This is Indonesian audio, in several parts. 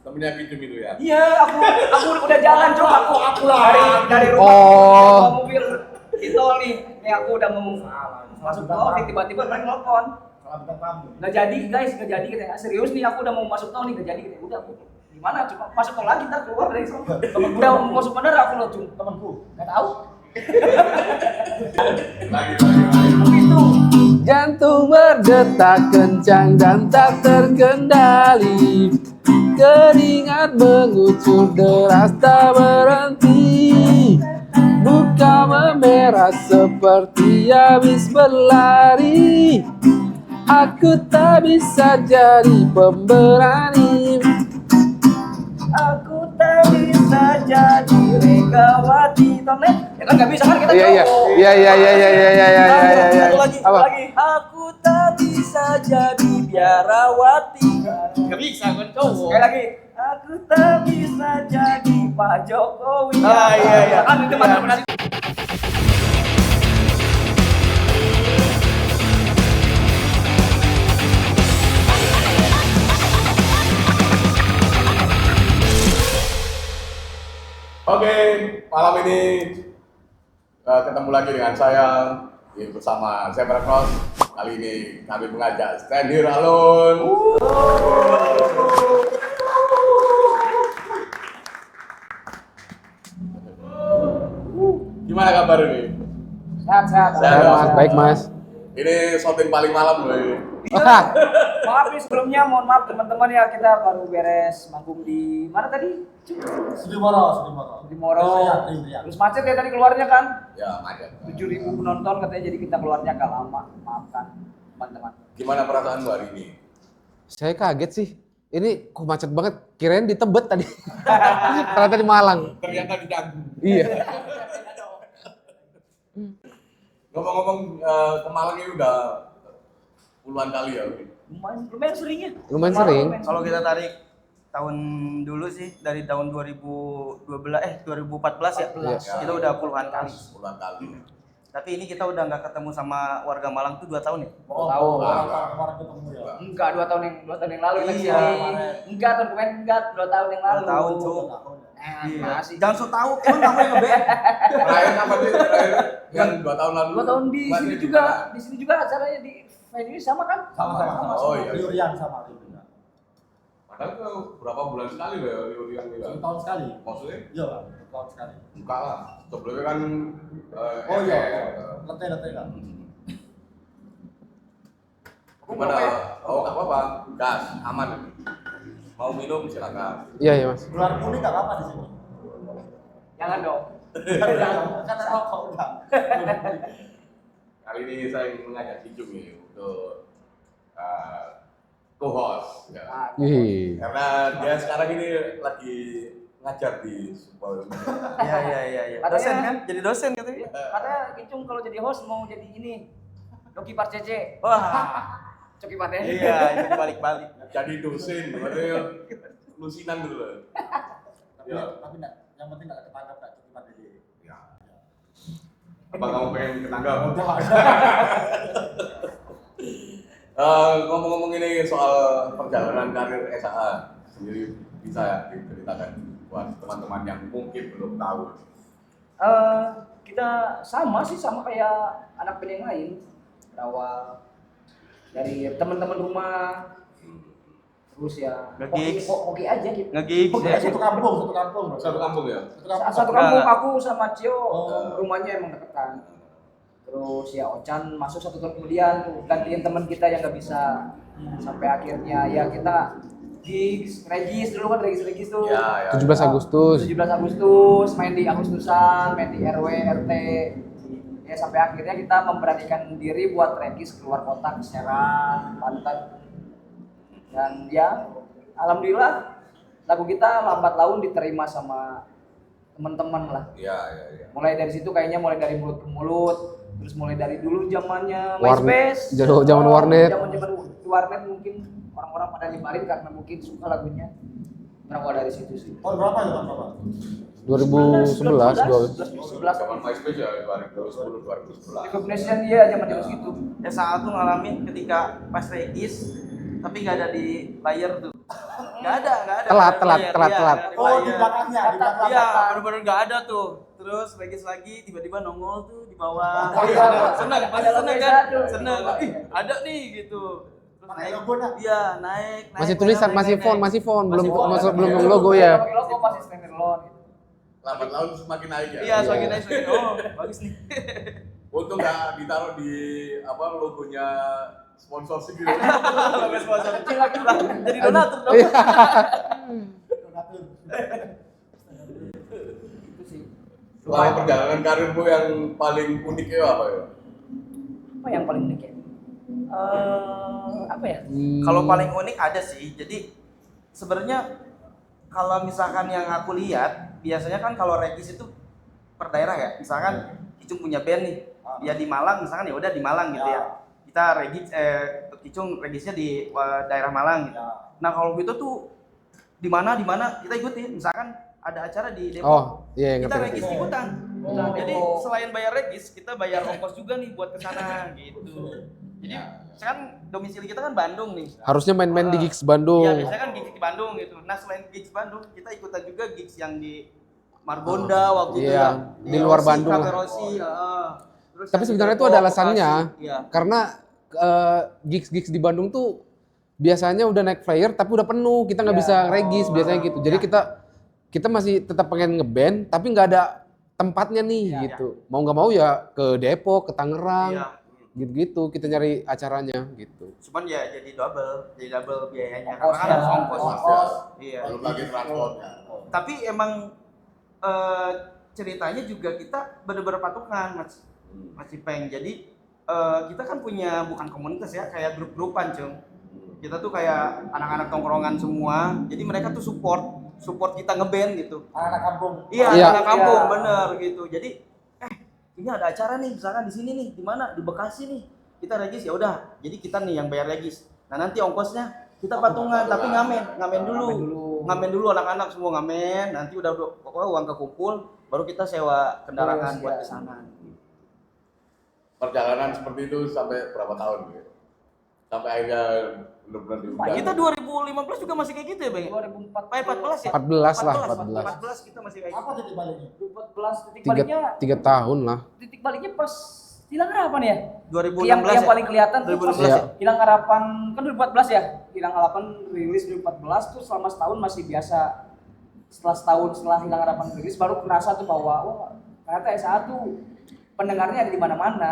Temennya Kijum itu ya? Iya, aku udah jalan coba aku dari rumah ke mobil di tol nih. Nih aku udah mau masuk tol, tiba-tiba mereka nelfon. Nggak jadi guys, nggak jadi katanya. Serius nih, aku udah mau masuk tol nih, nggak jadi katanya. Udah aku gimana? Coba masuk tol lagi, ntar keluar dari sana. Udah mau masuk bener aku loh, temanku. Nggak tahu. Lagi. Begitu. Jantung berdetak kencang dan tak terkendali. Keringat mengucur deras tak berhenti. Muka memerah seperti habis berlari. Aku tak bisa jadi pemberani. Aku tak bisa jadi Megawati. Tonton ya kan nggak bisa kan kita Iya. Satu lagi. Aku tak bisa jadi biarawati. Nggak bisa kan cowok. Sekali lagi. Aku tak bisa jadi Pak Jokowi. Iya. Kan itu mana. Oke, malam ini ketemu lagi dengan saya bersama Zebra Cross. Kali ini kami mengajak Stand Here Alone. Gimana kabar ini? Sehat. Mas, baik mas. Ini shooting paling malam loh ini. Maaf nih sebelumnya, mohon maaf teman-teman ya, kita baru beres manggung di mana tadi? Sudi Moro. Di Moro. Terus macet ya tadi keluarnya kan? Ya macet. 7.000 penonton katanya, jadi kita keluarnya agak lama. Maafkan teman-teman. Gimana perasaanmu hari ini? Saya kaget sih. Ini kok macet banget. Kirain di Tebet tadi. Ternyata di Malang. Ternyata di Dagu. Iya. Ngomong-ngomong ke Malang ini udah puluhan kali ya? Lumayan seringnya. Lumayan sering. Kalau kita tarik tahun dulu sih, dari tahun 2014 ya, Iya. kita udah puluhan kali. Puluhan kali. Tapi ini kita udah nggak ketemu sama warga Malang tuh 2 tahun ya. Kemarin ketemu ya. Enggak, 2 tahun yang lalu Iya, lagi. kemarin. Enggak, tahun kemarin enggak, 2 tahun yang lalu. 2 tahun, Cuk. Iya. Masih. Jangan so tau, emang kamu yang nge-BM? Terakhir apa sih? Terakhir yang 2 tahun lalu? 2 tahun di Masih sini di juga. mana? Di sini juga acaranya di venue sama kan? Sama. Oh iya. Riurian sama Riurian. Padahal itu berapa bulan sekali loh ya yang Satu tahun sekali. maksudnya? Iya Bang, 1 tahun sekali. Enggak lah. Sebelumnya kan Oh iya, letih kan. Gimana? Oh enggak apa-apa. Gas, aman. Mau minum silakan. Iya mas. Keluar kuning nggak apa-apa di sini. Jangan dong. Kan rokok udah. Kali ini saya mengajak Kijum nih untuk co-host. Ya. Ih. Karena dia sekarang ini lagi ngajar di sebuah Iya. Dosen kan? Jadi dosen katanya. Katanya Kicung kalau jadi host mau jadi ini. Doki Parcece. Wah, Coki Parcece. iya, itu balik-balik. jadi dosen, berarti lusinan dulu. Tapi yang penting nggak ketangkap nggak cuma di. Ya. Apa kamu pengen ketangkap? Ngomong-ngomong ini soal perjalanan karir SAA sendiri, bisa ya diceritakan buat teman-teman yang mungkin belum tahu. Kita sama kayak anak band yang lain. Berawal dari teman-teman rumah, terus ya Nge-gigs. hoki aja gitu. Nge-gigs ya. Satu kampung. Satu kampung ya? Satu kampung Enggak. aku sama Cio, Oh. rumahnya emang deketan. Terus ya Ochan masuk 1 tahun kemudian tuh gantiin teman kita yang nggak bisa, sampai akhirnya ya kita gigs regis dulu kan regis tuh. Ya. 17 Agustus. 17 Agustus main di Agustusan, main di RW RT. Ya sampai akhirnya kita memberanikan diri buat regis keluar kota ke Serang, Banten. Dan ya alhamdulillah lagu kita Lambat Laun diterima sama teman-teman lah. Ya. Mulai dari situ kayaknya mulai dari mulut ke mulut, terus mulai dari dulu zamannya Warnet, MySpace, zaman warnet. zaman warnet mungkin orang-orang pada nyebarin karena mungkin suka lagunya. Berawal dari situ sih. Oh berapa ya Bang? 2011, 11. Zaman MySpace ya 2010, 2011. Recognition dia zaman itu. Ya saat tuh ngalamin ketika pas regis, tapi nggak ada di layar tuh. Nggak ada. Telat. Oh, di belakangnya, di belakang. Iya, bener-bener nggak ada tuh. Terus regis lagi, tiba-tiba nongol tuh di bawah. Oh, iya. Seneng, pasti seneng kan? Seneng. Ih, ada nih gitu. Terus Pakai naik, logo dah. iya naik. Masih naik, tulisan, naik, masih naik, font, naik. masih font, belum Masih font. masuk belum Iya. logo ya. Pakai logo pasti standalone gitu. Lambat laun semakin naik ya. Iya, semakin naik, semakin. Oh, bagus nih. Untung nggak ditaruh di apa logonya sponsorship gitu. Bagus sponsor. Lah, jadi donatur dong. Iya. Donatur. Itu sih. Selama perjalanan karirmu yang paling unik itu apa ya? Apa yang paling unik ya? Apa ya? Kalau paling unik ada sih. Jadi sebenarnya kalau misalkan yang aku lihat, biasanya kan kalau regis itu per daerah ya. Misalkan Kicung punya band nih, dia di Malang misalkan, ya udah di Malang gitu ya. Kita regis Kicung regisnya di daerah Malang gitu. Nah, kalau gitu tuh di mana kita ikutin. Misalkan ada acara di Depok, Oh, iya kita ngerti. regis ikutan. Oh. Jadi selain bayar regis, kita bayar ongkos juga nih buat kesana gitu. Jadi sekarang domisili kita kan Bandung nih. Harusnya main-main di gigs Bandung. Iya, biasanya kan gigs di Bandung gitu. Nah, selain gigs Bandung, kita ikutan juga gigs yang di Margonda waktu itu Iya, ya. di luar Rossi, Bandung Cafe lah. Rossi, Terus Tapi yang sebenarnya di itu ada Depok, alasannya. Bekasi. Iya. Karena gigs-gigs di Bandung tuh biasanya udah naik flyer tapi udah penuh, kita nggak Ya. bisa regis biasanya gitu. Jadi kita masih tetap pengen ngeband tapi nggak ada tempatnya nih Ya. gitu. Mau nggak mau ya ke Depok, ke Tangerang, Iya. gitu-gitu kita nyari acaranya gitu. Cuman ya jadi double biayanya. Ongkos Karena kan ya. harus ongkos. Ongkos. Iya. Belum lagi transportnya. Tapi emang ceritanya juga kita bener-bener patukan, Mas Ipeng. Jadi kita kan punya bukan komunitas ya, kayak grup-grupan, Cung. Kita tuh kayak anak-anak tongkrongan semua. Jadi mereka tuh support kita ngeband gitu. Anak kampung. Iya, Iya. anak kampung, Iya. bener gitu. Jadi ini ada acara nih, misalkan di sini nih, di mana? Di Bekasi nih. Kita regis ya udah. Jadi kita nih yang bayar regis. Nah, nanti ongkosnya kita patungan, tapi ngamen dulu anak-anak semua ngamen. Nanti udah pokoknya uang kekumpul, baru kita sewa kendaraan buat ke sana. Perjalanan seperti itu sampai berapa tahun gitu? Sampai akhirnya benar-benar diundang. Kita 2015 juga masih kayak gitu ya, Bang? 14 ya? 14 lah, 14 kita masih kayak Apa gitu. titik baliknya? 2014 titik baliknya. 3 tahun lah. Titik baliknya pas Hilang Harapan ya? 2016 yang ya? paling kelihatan tuh 2016 pas ya? Hilang Harapan kan 2014 ya. Hilang Harapan rilis 2014 tuh selama setahun masih biasa. Setelah Hilang Harapan rilis baru kerasa tuh bahwa wah ternyata SA tuh pendengarnya ada di mana-mana.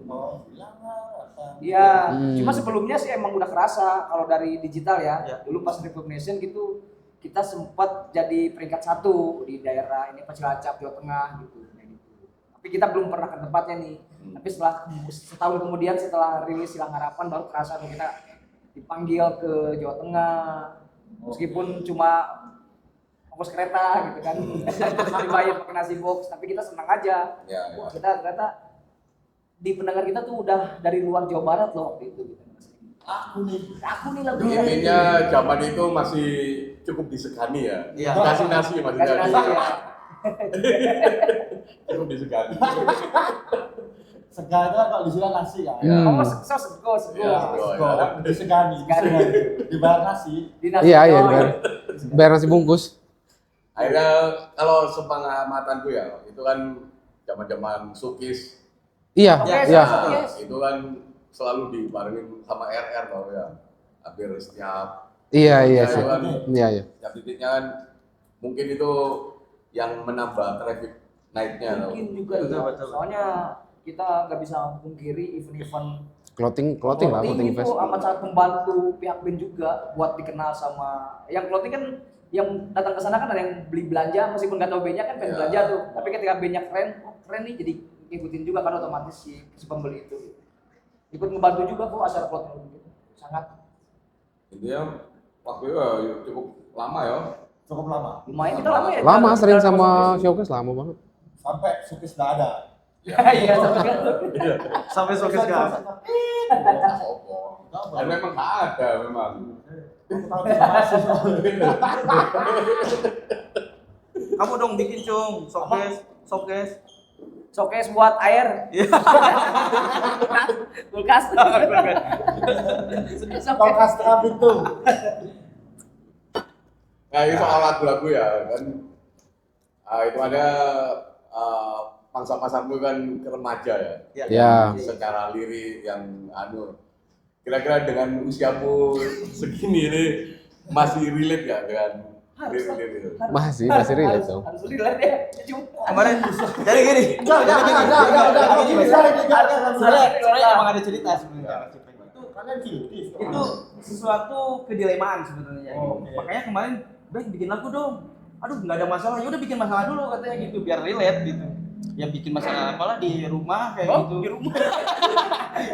Oh, Hilang Harapan. Iya, Hmm. cuma sebelumnya sih emang udah kerasa kalau dari digital ya. Ya. Dulu pas Recognition gitu kita sempat jadi peringkat 1 di daerah ini Cilacap, Jawa Tengah gitu. Kayak gitu. Tapi kita belum pernah ke tempatnya nih. Tapi setahun kemudian setelah rilis Hilang Harapan baru kerasa tuh kita dipanggil ke Jawa Tengah. Meskipun cuma ongkos kereta gitu kan. Dibayar pakai nasi box, tapi kita senang aja. Ya, Wah, ya. kita ternyata di pendengar kita tuh udah dari luar Jawa Barat loh waktu itu gitu. Aku nih. Lagu Intinya zaman itu masih cukup disegani ya. Iya. Kasih nasi masih kasih jadi. nasi ya. Cukup disegani. Segar itu kan kalau disilang nasi kan. Hmm. Oh, sego. Iya, sego. Disegani. Dibayar nasi. Di nasi Iya, doang. bayar nasi bungkus. Akhirnya kalau sepengamatanku ya, itu kan zaman-zaman Sukis. Iya, Oke, iya. Sukis. Itu kan selalu dibarengin sama RR tau ya. Hampir setiap Iya itu sih. kan, Iya. setiap titiknya kan mungkin itu yang menambah traffic naiknya tau. Mungkin juga Betul, ya. betul. Soalnya kita nggak bisa pungkiri event-event Clothing lah, clothing itu fest. amat sangat membantu pihak band juga buat dikenal sama yang clothing kan yang datang ke sana kan ada yang beli belanja meskipun nggak tahu bandnya kan pengen Iya. belanja tuh tapi ketika bandnya keren oh keren nih jadi ngikutin juga kan otomatis si pembeli itu ikut membantu juga kok acara clothing gitu. Sangat Intinya waktu itu ya cukup lama ya. Cukup lama. lumayan kita lama ya Lama kita- sering kita sama showcase. showcase lama banget. Sampai Sukis nggak ada. Iya sampai kan Sampai sukses kan. Sopo. Dan memang nggak ada memang. Aku tahu terima kasih. Kamu dong bikin, Cung. Showcase. showcase buat air kulkas Kulkas tengah pintu. Nah, ini soal lagu-lagu ya kan. Itu ada pangsa pasarmu kan ke remaja ya. Ya. Secara lirik yang kira-kira dengan usiamu segini ini masih relate gak dengan lirik-lirik itu? Masih relate dong. Harus relate ya. Kemarin jadi gini. Soalnya emang ada cerita sebenarnya. Itu kalian giltis. Itu sesuatu kedilemaan sebenarnya. Oke. Makanya kemarin bikin lagu dong. Aduh nggak ada masalah, ya udah bikin masalah dulu katanya gitu biar relate gitu. Ya bikin masalah apalah di rumah kayak gitu. Di rumah.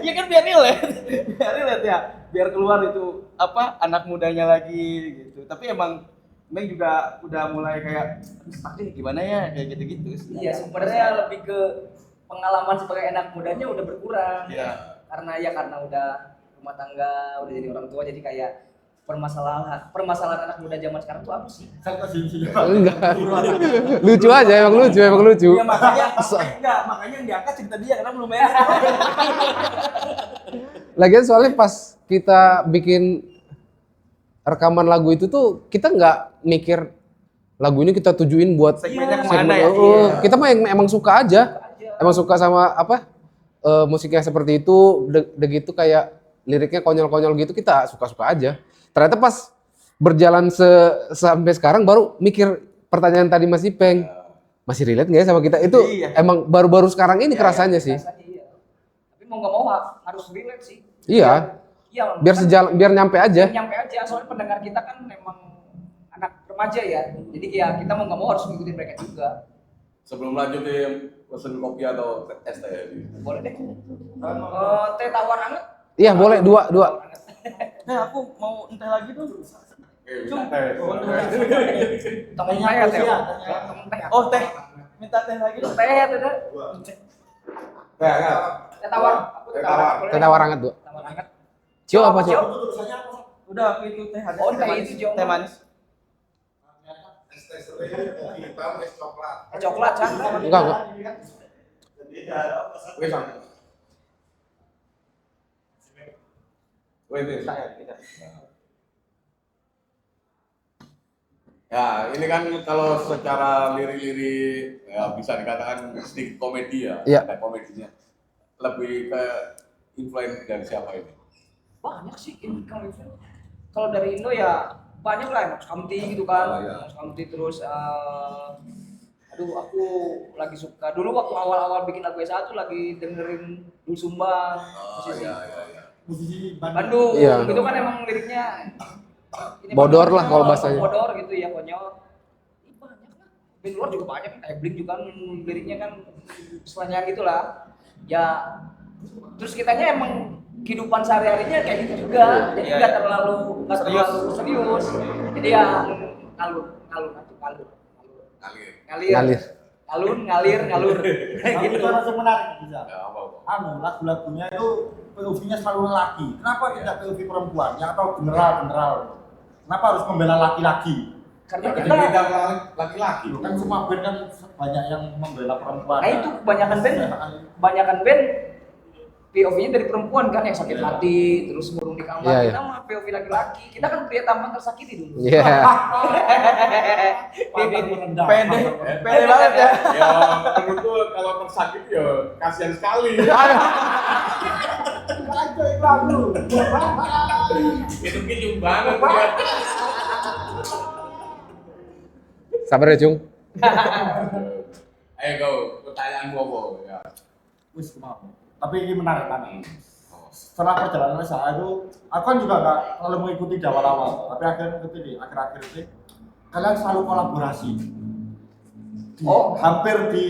Ya kan biar relate ya. Biar keluar itu apa anak mudanya lagi gitu. Tapi emang Meng juga udah mulai kayak stuck nih gimana ya kayak gitu-gitu. Iya, sebenarnya lebih ke pengalaman sebagai anak mudanya udah berkurang. Iya. Karena udah rumah tangga, udah jadi orang tua, jadi kayak permasalahan anak muda zaman sekarang tuh apa sih? Saya kasih sini. Enggak. Lucu aja, emang lucu. Ya makanya yang diangkat cerita dia karena belum beres. Lagian soalnya pas kita bikin rekaman lagu itu tuh kita nggak mikir lagu ini kita tujuin buat Segmennya kemana ya? Kita mah emang suka aja. Emang suka sama musiknya seperti itu, gitu kayak liriknya konyol-konyol gitu kita suka-suka aja. Ternyata pas berjalan sampai sekarang baru mikir pertanyaan tadi Mas Ipeng. Masih relate nggak ya sama kita? Itu Iya. emang baru-baru sekarang ini kerasanya sih. Rasanya iya. Tapi mau nggak mau harus relate sih. Iya. Iya. Biar nyampe aja. Nyampe aja, soalnya pendengar kita kan memang anak remaja ya. Jadi ya kita mau nggak mau harus ngikutin mereka juga. Sebelum lanjut pesen kopi atau es teh. Boleh deh. Teh tawar hangat. Iya, boleh dua. Aku mau entah lagi tuh. Temen Tanya saya teh. usia, Temen teh. Oh teh, minta teh lagi dong. Teh tuh dah. Teh tawar. Aku Teh tawar. boleh. Teh tawar hangat, 2. Tawar hangat. Cio apa, Cio? Itu tulisannya apa? Udah aku itu teh ada. Oh, teh teh manis. itu, Jo. Teh manis. Es teh sereh, kopi hitam, es coklat. Coklat cantik. Enggak. Wes sama. Wes. Ya, ini kan kalau secara lirik-lirik ya bisa dikatakan sedikit komedi ya, Iya. ada komedinya. Lebih ke influence dari siapa ini? Banyak sih kalau dari Indo ya banyak lah, Mas Kamti gitu kan. Oh, iya. Mas Kamti terus aku lagi suka dulu waktu awal-awal bikin lagu S1 lagi dengerin Dul Sumbang, musisi Musisi Bandung. Iya. Itu kan emang liriknya ini Bodor lah kalau konyol, bahasanya. bodor gitu ya, konyol. Ih, banyak lah. Di luar juga banyak kan, kayak Blink juga kan liriknya kan selanjang gitulah. Ya terus kitanya emang kehidupan sehari-harinya kayak gitu juga. Jadi Iya, nggak iya. terlalu serius. Jadi ya ngalur. Ngalir. Ngalur. Tapi Gitu. itu langsung menarik bisa. Ya, apa? Lagu-lagunya itu POV-nya selalu laki. Kenapa tidak POV perempuan? Ya atau general? Kenapa harus membela laki-laki? Karena Jadi kita beda laki-laki. Kan semua band kan banyak yang membela perempuan. nah itu kebanyakan band POV-nya dari perempuan kan yang sakit hati, terus murung di kamar. Iya, iya. Kita mah POV laki-laki. Kita kan pria tampan tersakiti dulu. Iya. Pede banget ya. Ya, menurutku kalau tersakiti ya kasihan sekali. Itu kicung banget ya. Sabar ya, Cung. Ayo kau, pertanyaanmu apa? Ya. Wis maaf. Tapi ini menarik kan. Setelah perjalanan saya itu, aku kan juga nggak terlalu mengikuti di awal-awal, tapi akhir-akhir ini kalian selalu kolaborasi. Hampir di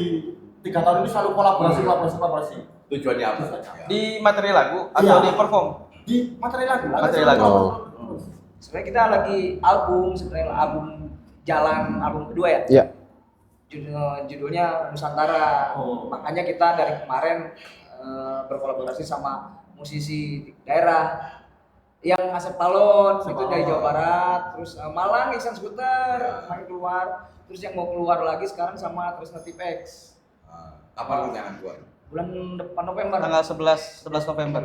3 tahun ini selalu kolaborasi. Tujuannya apa? Di materi lagu atau Iya. di perform? Di materi lagu. Materi lagu. Sebenarnya kita lagi album Jalan, album kedua ya. Iya. Judulnya Nusantara. Oh. Makanya kita dari kemarin berkolaborasi sama musisi daerah yang Asep Talon itu dari Jawa Barat, terus Malang Iksan Skuter makin keluar, terus yang mau keluar lagi sekarang sama Trisna Tipex Kapan rencana keluar? bulan depan November. Tanggal 11 November.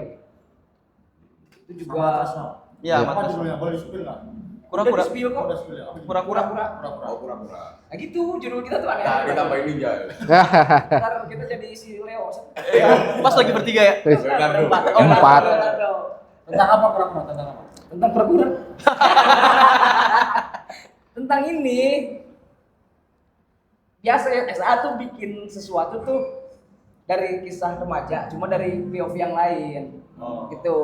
Itu juga Iya, Apa Mas. judulnya? Boleh disebut nggak? Pura-pura. Udah di-spill kok. Udah spill ya? Pura-pura. Oh, pura-pura. Nah gitu judul kita tuh Nah, aneh-aneh. ditambahin ninja. Ntar kita jadi si Leo. Pas lagi bertiga ya. Leonardo. Empat. Tentang apa pura-pura? Tentang apa? Tentang pura-pura. Tentang ini. Biasa ya, SA tuh bikin sesuatu tuh dari kisah remaja, cuma dari POV yang lain. Oh. Gitu.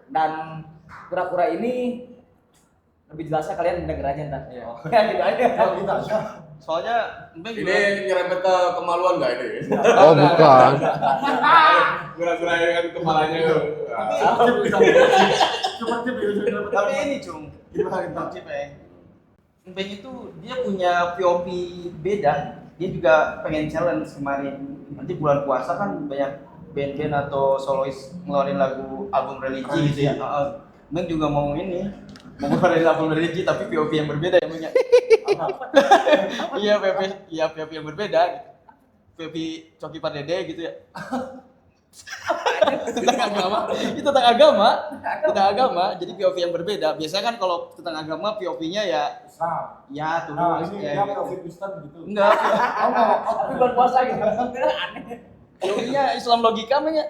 Dan pura-pura ini lebih jelasnya kalian denger aja ntar. Iya. Ya gitu aja. Kalau kita aja. Soalnya Mbak Ini juga nyerempet ke kemaluan nggak ini? Oh, bukan. Gura-gura kan kepalanya. Seperti biasa. tapi ini cung. Gimana? Mbak itu dia punya POV beda. Dia juga pengen challenge kemarin. Nanti bulan puasa kan banyak band-band atau solois ngeluarin lagu album religi gitu ya. Mbak juga mau ini, mau ngeluarin album religi tapi POV yang berbeda ya punya. Iya POV yang berbeda. POV Coki Pardede gitu ya. Tentang agama. Itu tentang agama. Jadi POV yang berbeda. Biasanya kan kalau tentang agama POV-nya ya Islam. ya Nah, tulus ini ya. dia profit Kristen gitu. Enggak, Tapi bulan puasa gitu. Aneh. POV-nya Islam logika mah ya.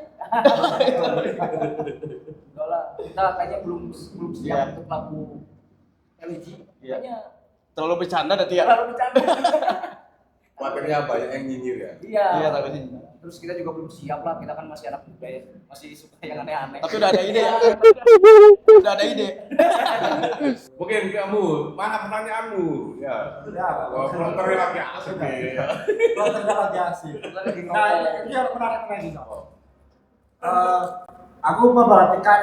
Enggak lah, kita kayaknya belum siap Iya. untuk lagu religi. Iya. Kayaknya Terlalu bercanda nanti ya. terlalu bercanda. Khawatirnya banyak yang nyinyir ya. Iya. Iya, takutnya. Terus kita juga belum siap lah, kita kan masih anak muda ya, masih suka yang aneh-aneh. Tapi udah ada ide ya. Udah ada ide. Mungkin kamu, mana pertanyaanmu? Ya. Ya. Oh, prompternya lagi asik nih. Kalau ternyata lagi asik. Lagi Nah, ngomong. ini yang menarik lagi kok. Aku memperhatikan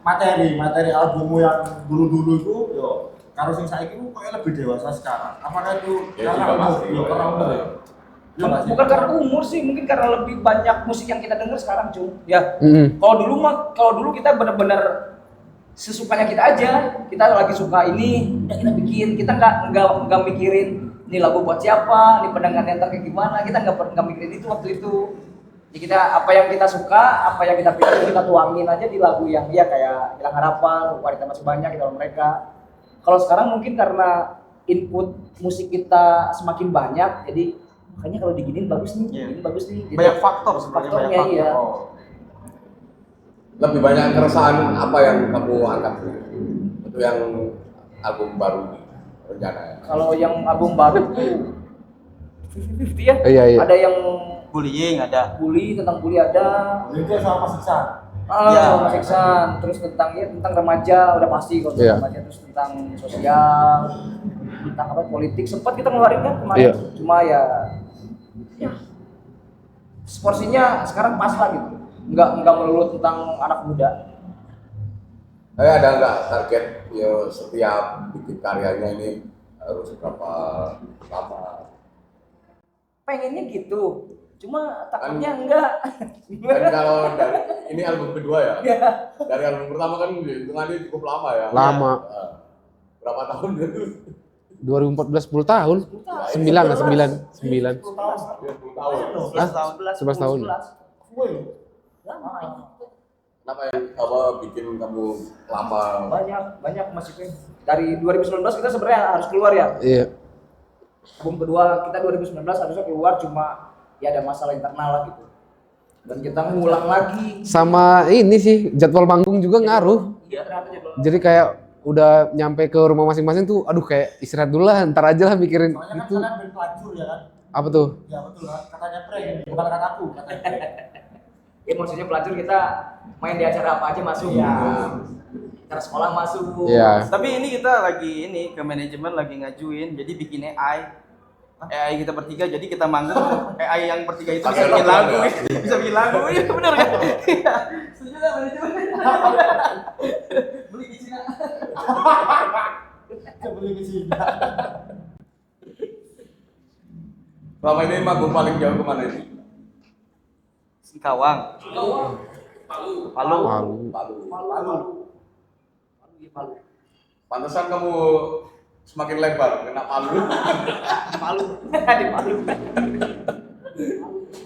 materi albummu yang dulu-dulu itu, yo, karo sing saiki ku kok lebih dewasa sekarang. Apakah itu Ya, karena juga umur? pasti. Yo, karena umur ya. Iya nggak sih? Bukan karena umur sih, mungkin karena lebih banyak musik yang kita dengar sekarang, Cung. Ya. Mm-mm. Kalau dulu kita benar-benar sesukanya kita aja. Kita lagi suka ini, udah kita bikin. Kita nggak mikirin ini lagu buat siapa, ini pendengarnya ntar kayak gimana. Kita nggak mikirin itu waktu itu. Jadi kita apa yang kita suka, apa yang kita pikir kita tuangin aja di lagu yang ya kayak Hilang Harapan, Wanita Masih Banyak di dalam mereka. Kalau sekarang mungkin karena input musik kita semakin banyak, jadi makanya kalau diginin bagus nih, Iya. ini bagus nih. gitu. Banyak faktor sebenarnya, Faktornya banyak faktor. iya. Oh. Lebih banyak keresahan apa yang kamu angkat? Itu yang album baru ini, rencana ya. Kalau yang album baru tuh 50-50 ya. Iya, iya. Ada yang Bullying ada. bully, tentang bully ada. Itu sama Mas Iksan. Iya. Sama Mas Iksan. Terus tentang remaja udah pasti kalau Iya. remaja, terus tentang sosial, tentang apa politik sempat kita ngeluarin kan kemarin. Iya. Cuma ya porsinya sekarang pas lah gitu. Enggak melulu tentang anak muda. Ada nggak target ya setiap bikin karyanya ini harus berapa lama? Pengennya gitu. Cuma takutnya enggak. Dan kalau dari ini album kedua ya, Iya. dari album pertama kan hitungannya cukup lama ya. Lama. Nah, berapa tahun itu? 2014 10 tahun. 9 lah, 9. 10 tahun. 10 tahun. 11 tahun. 11 tahun. 11. Woi. Lama. Kenapa yang apa bikin kamu lama? Banyak Mas Ipin. Dari 2019 kita sebenarnya harus keluar ya. Iya. Album kedua kita 2019 harusnya keluar, cuma ya ada masalah internal lah gitu. Dan kita ngulang lagi. Sama ini sih jadwal manggung juga ngaruh. Iya ternyata jadwal. Jadi kayak udah nyampe ke rumah masing-masing tuh, aduh kayak istirahat dulu lah, ntar aja lah mikirin Soalnya kan itu. kalian band pelacur ya kan? Apa tuh? Ya betul kan? Katanya prank ini, bukan kataku, katanya prank. Ya maksudnya pelacur kita main di acara apa aja masuk. Iya. Acara sekolah masuk. Iya. Tapi ini kita lagi ini ke manajemen lagi ngajuin jadi bikin AI kita bertiga, jadi kita manggung AI yang bertiga itu bisa Pakai bikin lagu lagu, ya? bisa bikin lagu, iya bener kan? Iya. Setuju nggak manajemen? Beli di Cina. Sebelum ke sini. Selama ini manggung paling jauh kemana ini? Singkawang, Palu. Palu. Palu. Palu. Iya, Palu. Pantesan kamu semakin lebar kena Palu. Palu. Di Palu.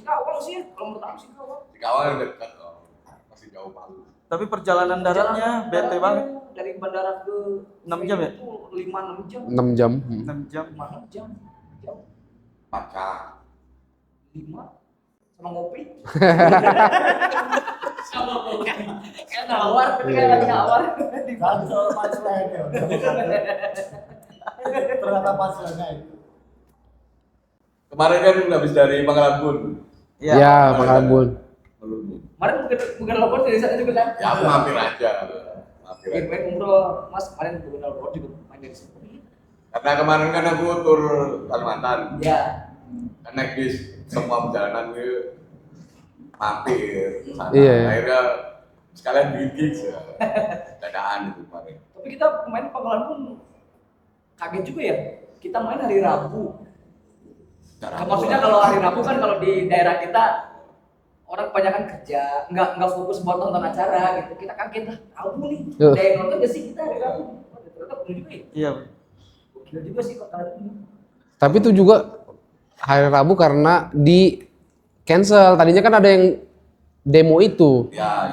Kawang sih, kalau menurut aku sih kawang. Di Kawang yang dekat, oh. Masih jauh Palu. Tapi perjalanan daratnya bete banget. Dari bandara ke 6 jam ya? Itu 5-6 jam. 6 jam. 6 jam. 5-6 jam. Jauh. Pacar. 5 sama ngopi. Sama ngopi. Kayak nawar, kayak lagi nawar. Kacau punchline ya. Ternyata punchline-nya itu. Kemarin kan habis dari Pangkalan Bun. Ya, Pangkalan Bun. Kemarin bukan lapor dari sana juga kan? Ya aku mampir aja. Mampir aja. Main umroh, Mas kemarin bukan lapor juga main dari sini. Karena kemarin kan aku tur Kalimantan. Ya. Kan naik bis semua perjalanan gue mampir sana. Iya. Akhirnya sekalian bikin gigs ya. Dadaan itu kemarin. Tapi kita main Pangkalan pun kaget juga ya. Kita main hari Rabu. Nah, maksudnya kalau hari Rabu kan kalau di daerah kita orang kebanyakan kerja, nggak fokus buat nonton acara gitu. Kita kaget lah, Rabu nih. Ada yang nonton gak sih kita hari Rabu? Oh, ternyata penuh juga ya. Iya. Gila juga sih kok kalian ini. Tapi itu juga hari Rabu karena di cancel. Tadinya kan ada yang demo itu. Ya.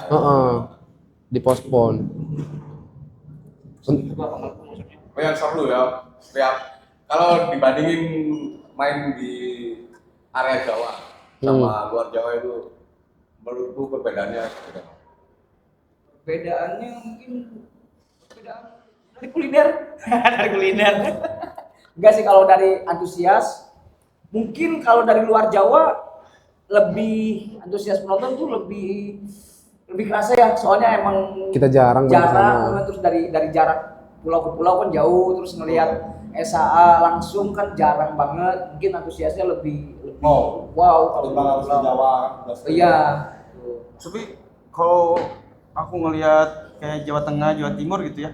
Dipospon. Juga Pangkalan Pun maksudnya. Oh, yang seru ya. Setiap kalau dibandingin main di area Jawa sama luar Jawa itu menurutku perbedaannya beda. Perbedaannya mungkin perbedaan dari kuliner. Dari kuliner. Enggak sih kalau dari antusias. Mungkin kalau dari luar Jawa lebih antusias penonton tuh lebih kerasa ya. Soalnya emang Kita jarang jarang terus dari jarak pulau ke pulau kan jauh, terus ngelihat SAA langsung kan jarang banget. Mungkin antusiasnya lebih wow Kalau harus di Jawa. iya. Tapi kalau aku ngelihat kayak Jawa Tengah, Jawa Timur gitu ya,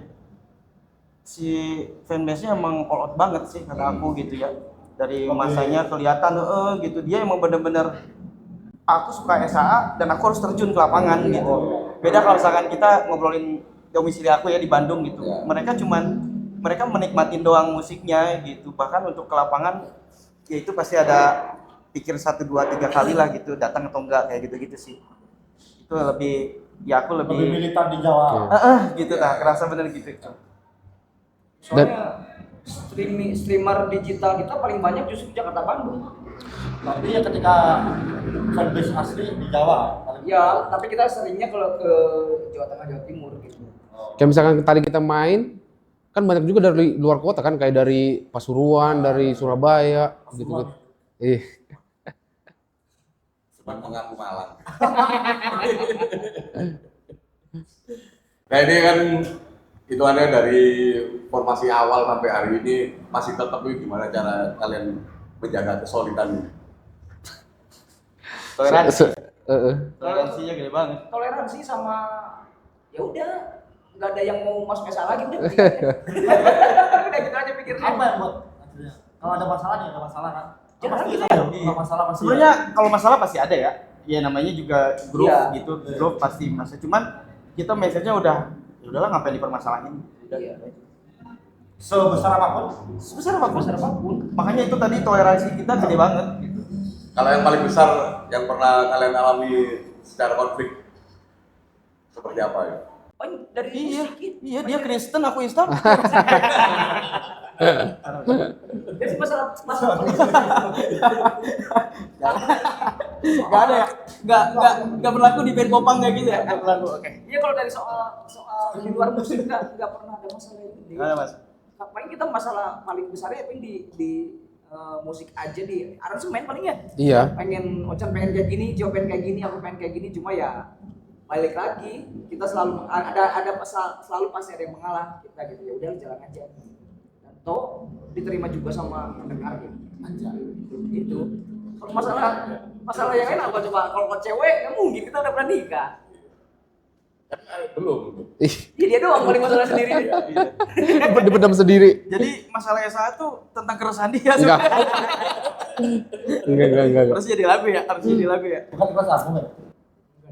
si fanbase-nya emang all out banget sih kata aku gitu ya. Dari masanya kelihatan gitu, dia emang bener-bener aku suka SAA dan aku harus terjun ke lapangan gitu. Beda kalau misalkan kita ngobrolin domisili aku ya di Bandung gitu. Mereka menikmatin doang musiknya gitu. Bahkan untuk ke lapangan ya itu pasti ada pikir 1, 2, 3 kali lah gitu datang atau enggak kayak gitu-gitu sih. Itu lebih ya aku Lebih lebih militan di Jawa. gitu lah, kerasa bener gitu. Soalnya streamer digital kita paling banyak justru Jakarta Bandung. Tapi ya ketika fanbase asli di Jawa. Ya, tapi kita seringnya kalau ke Jawa Tengah, Jawa Timur gitu. Kayak misalkan tadi kita main, kan banyak juga dari luar kota kan, kayak dari Pasuruan, dari Surabaya, gitu. Cuman mengaku Malang. Nah ini kan itu ada dari formasi awal sampai hari ini masih tetap ini gimana cara kalian menjaga kesolidan ini? Toleransinya gede banget. Toleransi sama ya udah nggak ada yang mau masuk SA lagi udah. Udah gitu aja pikirnya. Apa yang buat akhirnya? Kalau ada masalah nih, ada masalah kan? Jangan Pasti gitu. ada. Kalau masalah pasti. Sebenarnya kalau masalah pasti ada ya. Ya namanya juga grup Iya. gitu, grup pasti masa. Cuman kita message-nya udah ya udahlah ngapain dipermasalahin. Iya. Sebesar apapun. Sebesar apapun. Makanya itu tadi toleransi kita gede banget gitu. Kalau yang paling besar yang pernah kalian alami secara konflik seperti apa ya? Oh, dari musik gitu. Iya dia Kristen, aku Islam. Jadi masalah Gak ada ya? Gak berlaku di band popang kayak gitu ya? Gak berlaku, oke. Iya kalau dari soal di luar musik nggak pernah ada masalah ini. Gak ada mas. Paling kita masalah paling besarnya paling di musik aja di aransemen paling ya. Iya. Pengen Ocan pengen kayak gini, Jo pengen kayak gini, aku pengen kayak gini, cuma ya balik lagi kita selalu selalu pasti ada yang mengalah kita gitu, ya udah jalan aja. Dan toh diterima juga sama pendengar gitu. Aja gitu. Kalau masalah yang lain apa coba? Kalau cewek nggak mungkin kita udah pernah nikah. Belum. Iya dia doang paling masalah sendiri. Dipendam sendiri. Jadi masalah SA tuh tentang keresahan dia Enggak. Enggak. Harus jadi lagu ya? Harus jadi lagu ya? Bukan kelas aku kan?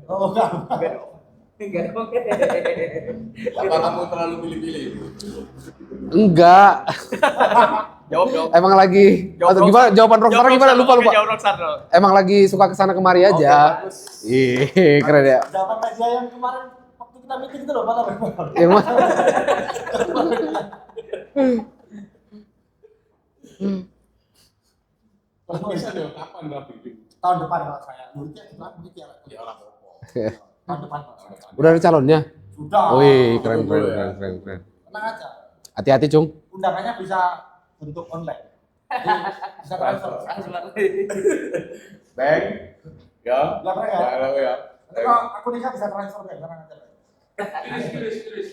Oh enggak. Enggak dong. Apa kamu terlalu pilih-pilih? Enggak. Jawab. Emang lagi atau gimana jawaban Rockstar gimana? Lupa. Jawab Rockstar dong. Emang lagi suka kesana kemari aja. Ih, keren ya. Jawaban media yang kemarin waktu kita meeting itu loh malam. Yang mana? Kalau bisa dong, kapan Rapi? Tahun depan kalau saya. Muridnya ya. Ya orang pokok. Tahun depan Pak. Udah ada calonnya? Sudah. Wih, keren. Tenang aja. Hati-hati, Cung. Undangannya bisa bentuk online. Jadi, bisa transfer. Bang, ya. Ya, Bang, ya. Ya. Nanti kalau aku nikah bisa transfer deh, tenang aja.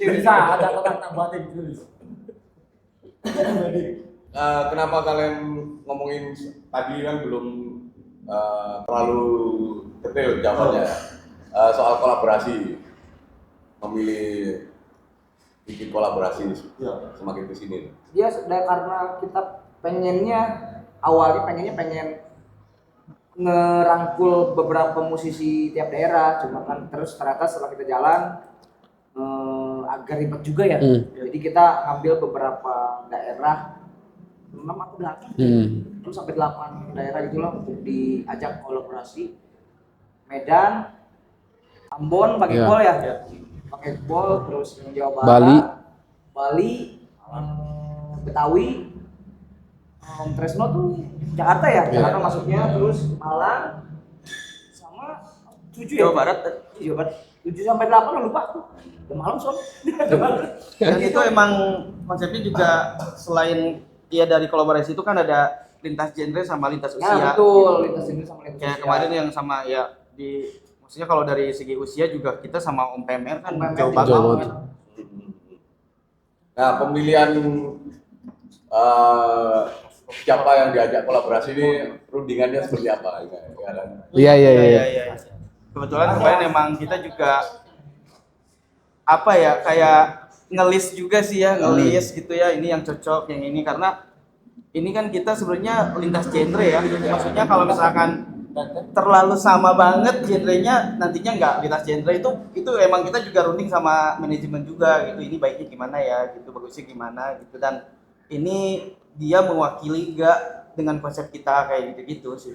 Bisa, ada orang buatin tulis. Kenapa kalian ngomongin tadi kan belum terlalu detail jawabannya soal kolaborasi, memilih bikin kolaborasi semakin kesini. Dia sudah karena kita awalnya pengen ngerangkul beberapa musisi tiap daerah, cuma kan terus ternyata setelah kita jalan agak ribet juga ya. Jadi kita ambil beberapa daerah 6 atau 8 terus sampai 8 daerah gitu loh untuk diajak kolaborasi. Medan, Ambon pakai Iya. Pol ya, pakai Pol, terus Jawa Bali. Barat, Bali, Betawi, Tresno tuh Jakarta ya, Iya. Jakarta masuknya, terus Malang, sama 7 ya? Jawa Barat. Jawa Barat, 7 sampai 8 lupa aku. Udah malam soalnya. Dan itu emang konsepnya juga selain dia dari kolaborasi itu kan ada lintas genre sama lintas usia. Ya betul, lintas jenis sama lintas Kayak usia. kemarin yang sama ya maksudnya kalau dari segi usia juga kita sama Om PMR kan Om PMR jauh juga. banget. Jauh banget. Nah, pemilihan siapa yang diajak kolaborasi ini rundingannya seperti apa? Iya. Iya. Kebetulan kemarin emang kita juga apa ya kayak ngelis juga sih ya, ngelis gitu ya, ini yang cocok, yang ini karena ini kan kita sebenarnya lintas genre ya. Maksudnya kalau misalkan terlalu sama banget genrenya nantinya nggak lintas genre itu emang kita juga runding sama manajemen juga gitu, ini baiknya gimana ya gitu, bagusnya gimana gitu, dan ini dia mewakili nggak dengan konsep kita kayak gitu sih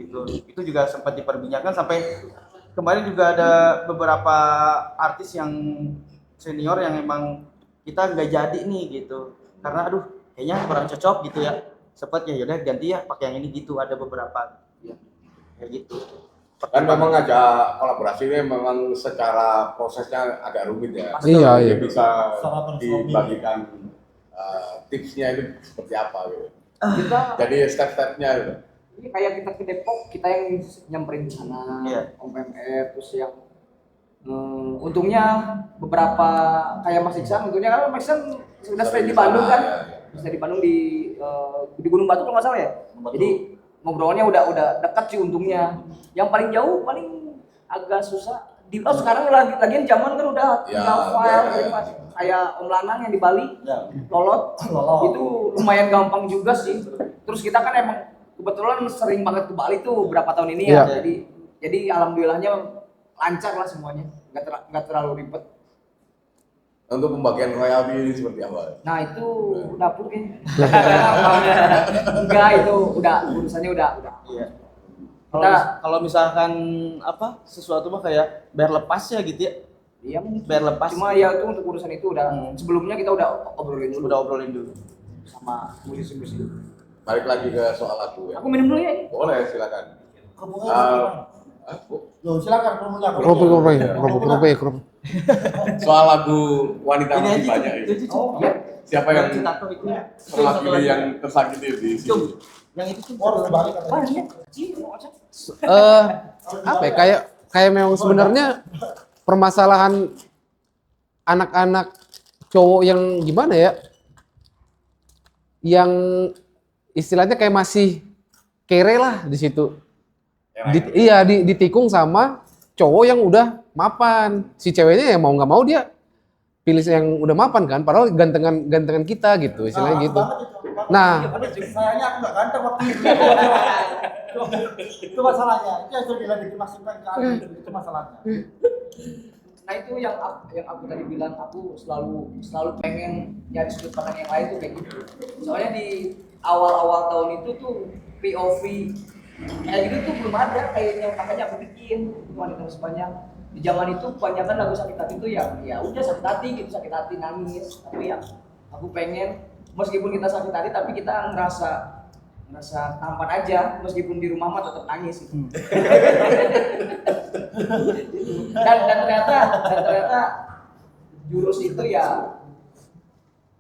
gitu. Itu juga sempat diperbincangkan sampai kemarin juga ada beberapa artis yang senior yang emang kita nggak jadi nih gitu karena aduh kayaknya kurang cocok gitu ya, sempat ya yaudah ganti ya pakai yang ini gitu, ada beberapa ya kayak gitu. Kan memang ngajak kolaborasi ini memang secara prosesnya agak rumit ya. Iya. Jadi bisa Secara brainstorming. dibagikan tipsnya itu seperti apa gitu. Kita Jadi step-stepnya gitu. ini kayak kita ke Depok, kita yang nyamperin di sana, Iya. Om PMR, terus yang untungnya beberapa kayak Mas Iksan, untungnya kan Mas Iksan sudah stay di Bandung kan, sudah di Bandung di Gunung Batu kalau nggak salah ya. Jadi ngobrolnya udah dekat sih untungnya. Yang paling jauh paling agak susah. Sekarang lagian zaman kan udah Ya, tinggal file ya. kayak Om Lanang yang di Bali, Ya. Lolot, itu lumayan gampang juga sih. Terus kita kan emang kebetulan sering banget ke Bali tuh berapa tahun ini ya. Iya. Jadi alhamdulillahnya lancar lah semuanya, nggak terlalu ribet. Untuk pembagian royalti ini seperti apa? Nah itu dapur kayaknya. Enggak, itu urusannya udah. Iya. Kita- Kalau misalkan apa sesuatu mah kayak biar lepas ya gitu ya, Iya mungkin. biar lepas. Cuma ya itu untuk urusan itu udah sebelumnya kita udah obrolin dulu udah obrolin dulu. sama musisi-musisi. Balik lagi ke soal lagu ya. Aku minum dulu ya ini. Boleh, silakan. Kerupuknya Bu, silakan kerupuknya. Kerupuk. soal lagu wanita Ini masih aja banyak itu. ini. Oh iya. Siapa yang Citato itu ya. mewakili yang tersakiti di sini? Cung. Yang itu tuh. Harus dibalik Apa katanya. ini? Cih, mau aja. Apa ya, kayak memang sebenarnya permasalahan anak-anak cowok yang gimana ya, yang istilahnya kayak masih kere lah di situ. Ditikung sama cowok yang udah mapan. Si ceweknya yang mau nggak mau dia pilih yang udah mapan kan, padahal gantengan kita gitu, istilahnya gitu. Nah, Sayangnya aku nggak ganteng waktu itu. Itu masalahnya. Itu yang sudah dimaksudkan ke aku. Itu masalahnya. Nah itu yang aku tadi bilang, aku selalu pengen nyari sudut pandang yang lain tuh kayak gitu. Soalnya di awal-awal tahun itu tuh POV kayak gitu tuh belum ada kayaknya, makanya aku bikin wanita sebanyak. di zaman itu kebanyakan lagu sakit hati itu ya udah sakit hati gitu, sakit hati nangis. Tapi ya aku pengen meskipun kita sakit hati tapi kita ngerasa tampan aja, meskipun di rumah mah tetap nangis gitu. dan ternyata jurus itu ya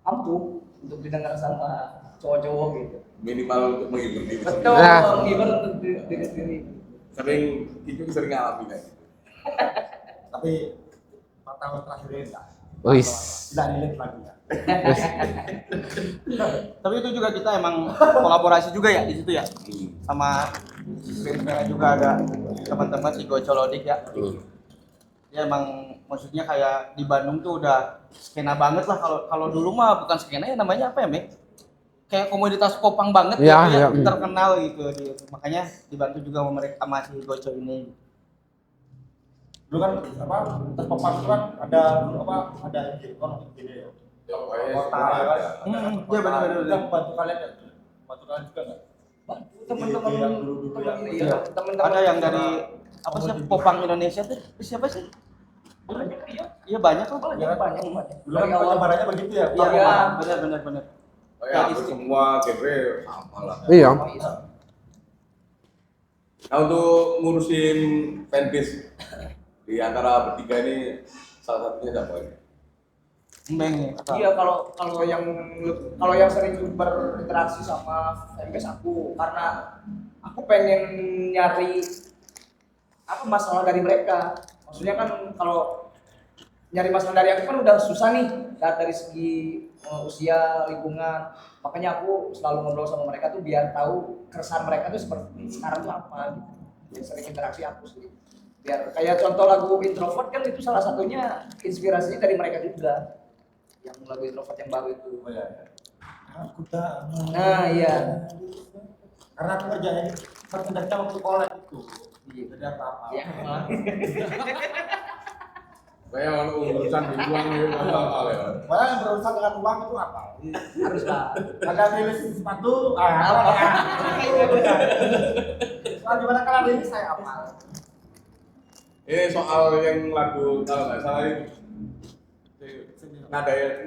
ampuh untuk didengar sama cowok-cowok gitu. Minimal untuk menghibur diri sendiri. Betul, Nah. menghibur untuk diri sendiri. Sering ngalamin kayak gitu. Tapi 4 tahun terakhir ini enggak. Wis. Tidak relate lagi ya. Tapi itu juga kita emang kolaborasi juga ya di situ ya. Sama band juga ada teman-teman si Gocolodik ya. Dia emang maksudnya kayak di Bandung tuh udah skena banget lah. Kalau dulu mah bukan skena ya, namanya apa ya, Mek? Kayak komunitas popang banget Ya, gitu ya, ya. terkenal gitu. Makanya dibantu juga sama mereka sama si Goco ini. Dulu kan apa tas papan itu kan ada Gilcon gini ya. Kota ya kan. Iya benar. Yang bantu kalian ya. Bantu kalian juga enggak? Teman-teman Yang dulu-dulu yang iya, teman-teman Ada yang dari apa sih popang Indonesia tuh? Siapa sih? banyak iya. Iya banyak kok. Banyak. Dulu kan penyebarannya begitu ya. Iya, benar. Kayak hampir semua genre sama lah. Iya. Nah untuk ngurusin fanbase di antara bertiga ini salah satunya siapa ini? Embeng ya. Iya, kalau yang sering berinteraksi sama fanbase aku, karena aku pengen nyari apa masalah dari mereka. Maksudnya kan kalau nyari masalah dari aku kan udah susah nih, dari segi usia, lingkungan. Makanya aku selalu ngobrol sama mereka tuh biar tahu keresahan mereka tuh seperti sekarang tuh apa gitu. Biar sering interaksi aku sih. Biar kayak contoh lagu Introvert kan itu salah satunya inspirasinya dari mereka juga. Yang lagu Introvert yang baru itu. Oh iya. Aku tak mau. Nah, iya. Karena aku kerjanya pertendaknya waktu kolek itu. Iya. Jadi apa-apa. Ya. Kayak kalau urusan dibuang itu apa ya? Malah yang berurusan dengan uang itu apa? Harus lah. Ada rilis sepatu, soal gimana kalian rilis saya apa? Ini soal yang lagu kalau nggak salah itu nada ya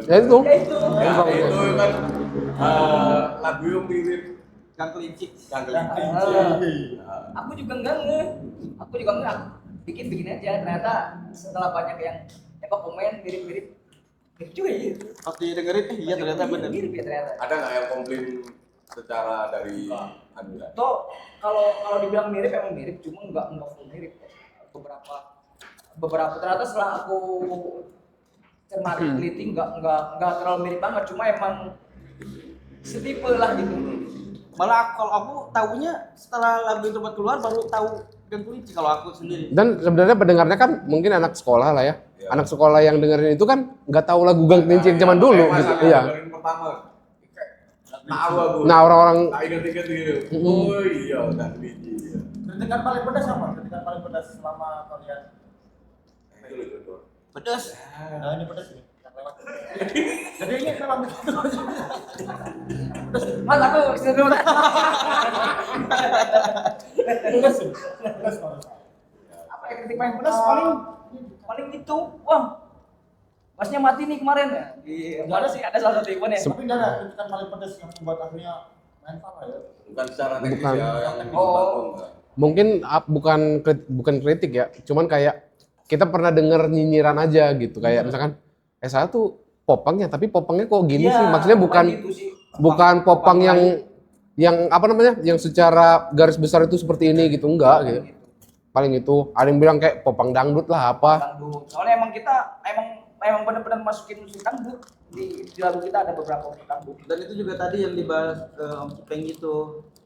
Ya itu. Ya itu. Ya, itu kan lagu yang mirip Gang Kelinci. Kangeling. Aku juga enggak bikin aja, ternyata setelah banyak yang komen mirip juga ya. Pas didengerin iya ternyata bener. Mirip ya ternyata. Ada nggak yang komplain secara dari Anda? Toh kalau dibilang mirip emang mirip, cuma enggak full mirip. Beberapa ternyata setelah aku cermati teliti enggak terlalu mirip banget, cuma emang setipe lah gitu. Malah kalau aku tahunya setelah lagu itu keluar baru tahu Gang Kelinci kalau aku sendiri. Dan sebenarnya pendengarnya kan mungkin anak sekolah lah ya. Iya. Anak sekolah yang dengerin itu kan nggak tahu lagu Gang Kelinci yang zaman dulu gitu. Iya. Dengerin pertama. Tahu aku. Nah, orang-orang tak inget-inget gitu. Oh iya, Gang Kelinci. Kritikan paling pedas apa? Kritikan paling pedas selama kalian. Itu. Pedas. Nah ini pedas nih. Yang lewat. Jadi ini memang Mas aku kesini dulu. pedas sih. Pedas kalau saya. Apa ya kritik paling pedas paling itu. Wah. Masnya mati nih kemarin ya. Iya, mana sih ada salah satu event ya. Tapi enggak ada kritikan paling pedas yang membuat akhirnya main salah ya. Bukan secara teknis Bukan. ya, yang teknis Oh. panggung, enggak. mungkin bukan kritik ya, cuman kayak kita pernah denger nyinyiran aja gitu, kayak misalkan saya tuh popangnya, tapi popangnya kok gini Iya, sih, maksudnya bukan gitu sih. popang yang apa namanya, yang secara garis besar itu seperti ini gitu, enggak gitu. Paling itu ada yang bilang kayak popang dangdut lah apa. Dangdut. Soalnya emang kita emang benar-benar masukin musik dangdut di lagu kita, ada beberapa musik dangdut. Dan itu juga tadi yang dibahas Om Cipeng itu,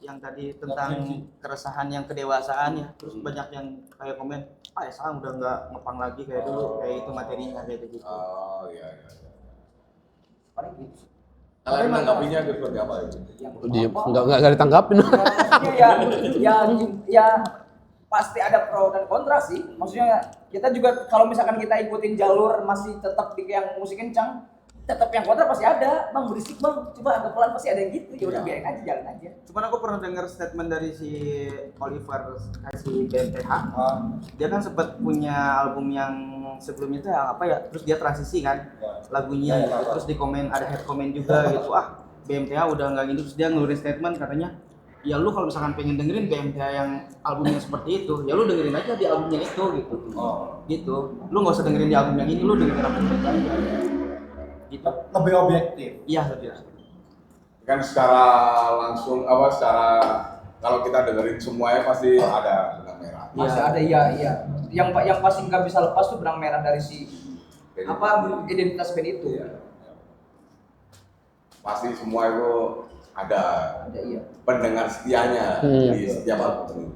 yang tadi tentang keresahan yang kedewasaan ya. Terus banyak yang kayak komen, ya sekarang udah nggak ngepang lagi kayak dulu, kayak itu materinya kayak gitu. Oh iya. Paling gitu. Kalian menanggapinya seperti apa itu? Dia enggak ditanggapin. Ya pasti ada pro dan kontra sih. Maksudnya kita juga kalau misalkan kita ikutin jalur masih tetap di yang musik kencang, tetap yang kontra pasti ada, bang berisik bang, coba agak pelan pasti ada yang gitu, ya udah biarin aja, jalan aja. Cuman aku pernah dengar statement dari si Oliver, si BMTH. Dia kan sempat punya album yang sebelumnya itu apa ya, terus dia transisi kan lagunya, terus di komen ada head comment juga gitu, BMTH udah nggak gini, terus dia ngeluarin statement katanya, ya lu kalau misalkan pengen dengerin BMTH yang albumnya seperti itu, ya lu dengerin aja di albumnya itu gitu. Gitu. Lu nggak usah dengerin di album yang ini, lu dengerin album itu aja. Gitu. Lebih objektif. Iya, lebih. Kan secara langsung secara kalau kita dengerin semuanya pasti ada benang merah. Masih ada, iya. Yang pasti nggak bisa lepas tuh benang merah dari si identitas band itu. Iya. Pasti semua itu ada iya. pendengar setianya di setiap album.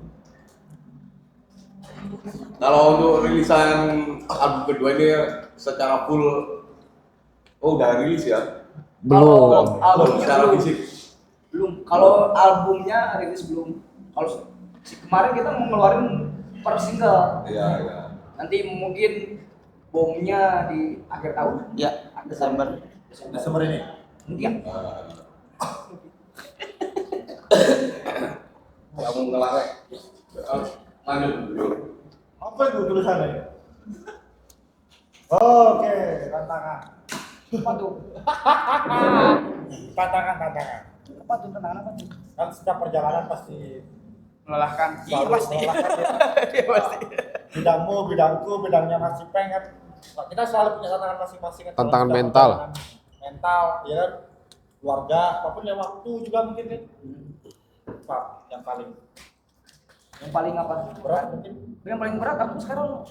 Kalau untuk rilisan album kedua ini secara full, udah rilis ya? Belum. Kalau albumnya Secara belum. fisik. Belum. Kalau albumnya rilis belum. Kalau kemarin kita mau ngeluarin per single. Iya. Nanti mungkin bomnya di akhir tahun. Iya, Desember. Desember ini. Mungkin. Kamu ngelarang. Lanjut dulu. Apa itu tulisannya? Oke, tantangan. Apa tuh? Tantangan. Apa tuh? Tantangan apa tuh? Kan setiap perjalanan pasti Melelahkan. Iya, selalu pasti. melelahkan ya. Iya, pasti. Bidangmu, bidangku, bidangnya masih pengen. Kita selalu punya tantangan masing-masing. Kan. Tantangan Setiap mental. perjalanan mental, ya kan? Keluarga, apapun ya waktu juga mungkin kan. Pak, yang paling Apa? berat mungkin. Yang paling berat aku sekarang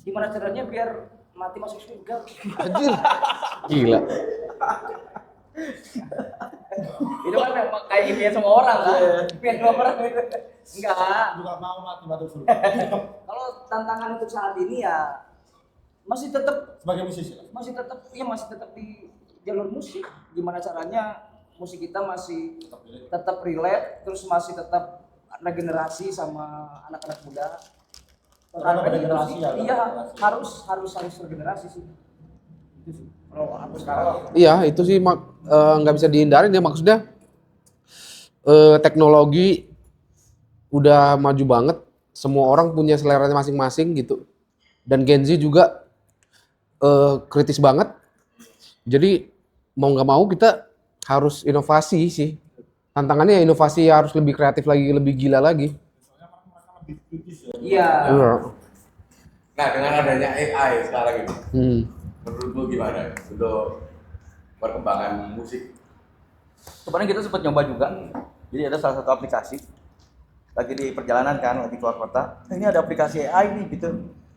gimana caranya biar mati masuk surga? Anjir. Gila. Itu kan kayak impian semua orang kan? Impian semua orang. Enggak. Juga mau mati batu surga. Kalau tantangan untuk saat ini ya masih tetap Sebagai musisi lah. masih tetap di jalur musik. Gimana caranya musik kita masih tetap relate, terus masih tetap regenerasi sama anak-anak muda. Karena beda itu generasi sih, ya, iya generasi. harus regenerasi sih. Itu sih. Kalau aku sekarang Iya, itu sih nggak bisa dihindarin ya, maksudnya teknologi udah maju banget, semua orang punya seleranya masing-masing gitu. Dan Gen Z juga kritis banget. Jadi mau nggak mau kita harus inovasi sih. Tantangannya ya inovasi, harus lebih kreatif lagi, lebih gila lagi. Lebih kritis ya. iya. Iya. Nah, dengan adanya AI sekarang ini, menurutmu gimana untuk perkembangan musik? Kemarin kita sempat nyoba juga. Jadi ada salah satu aplikasi lagi di perjalanan kan, lagi keluar kota. Ini ada aplikasi AI nih gitu.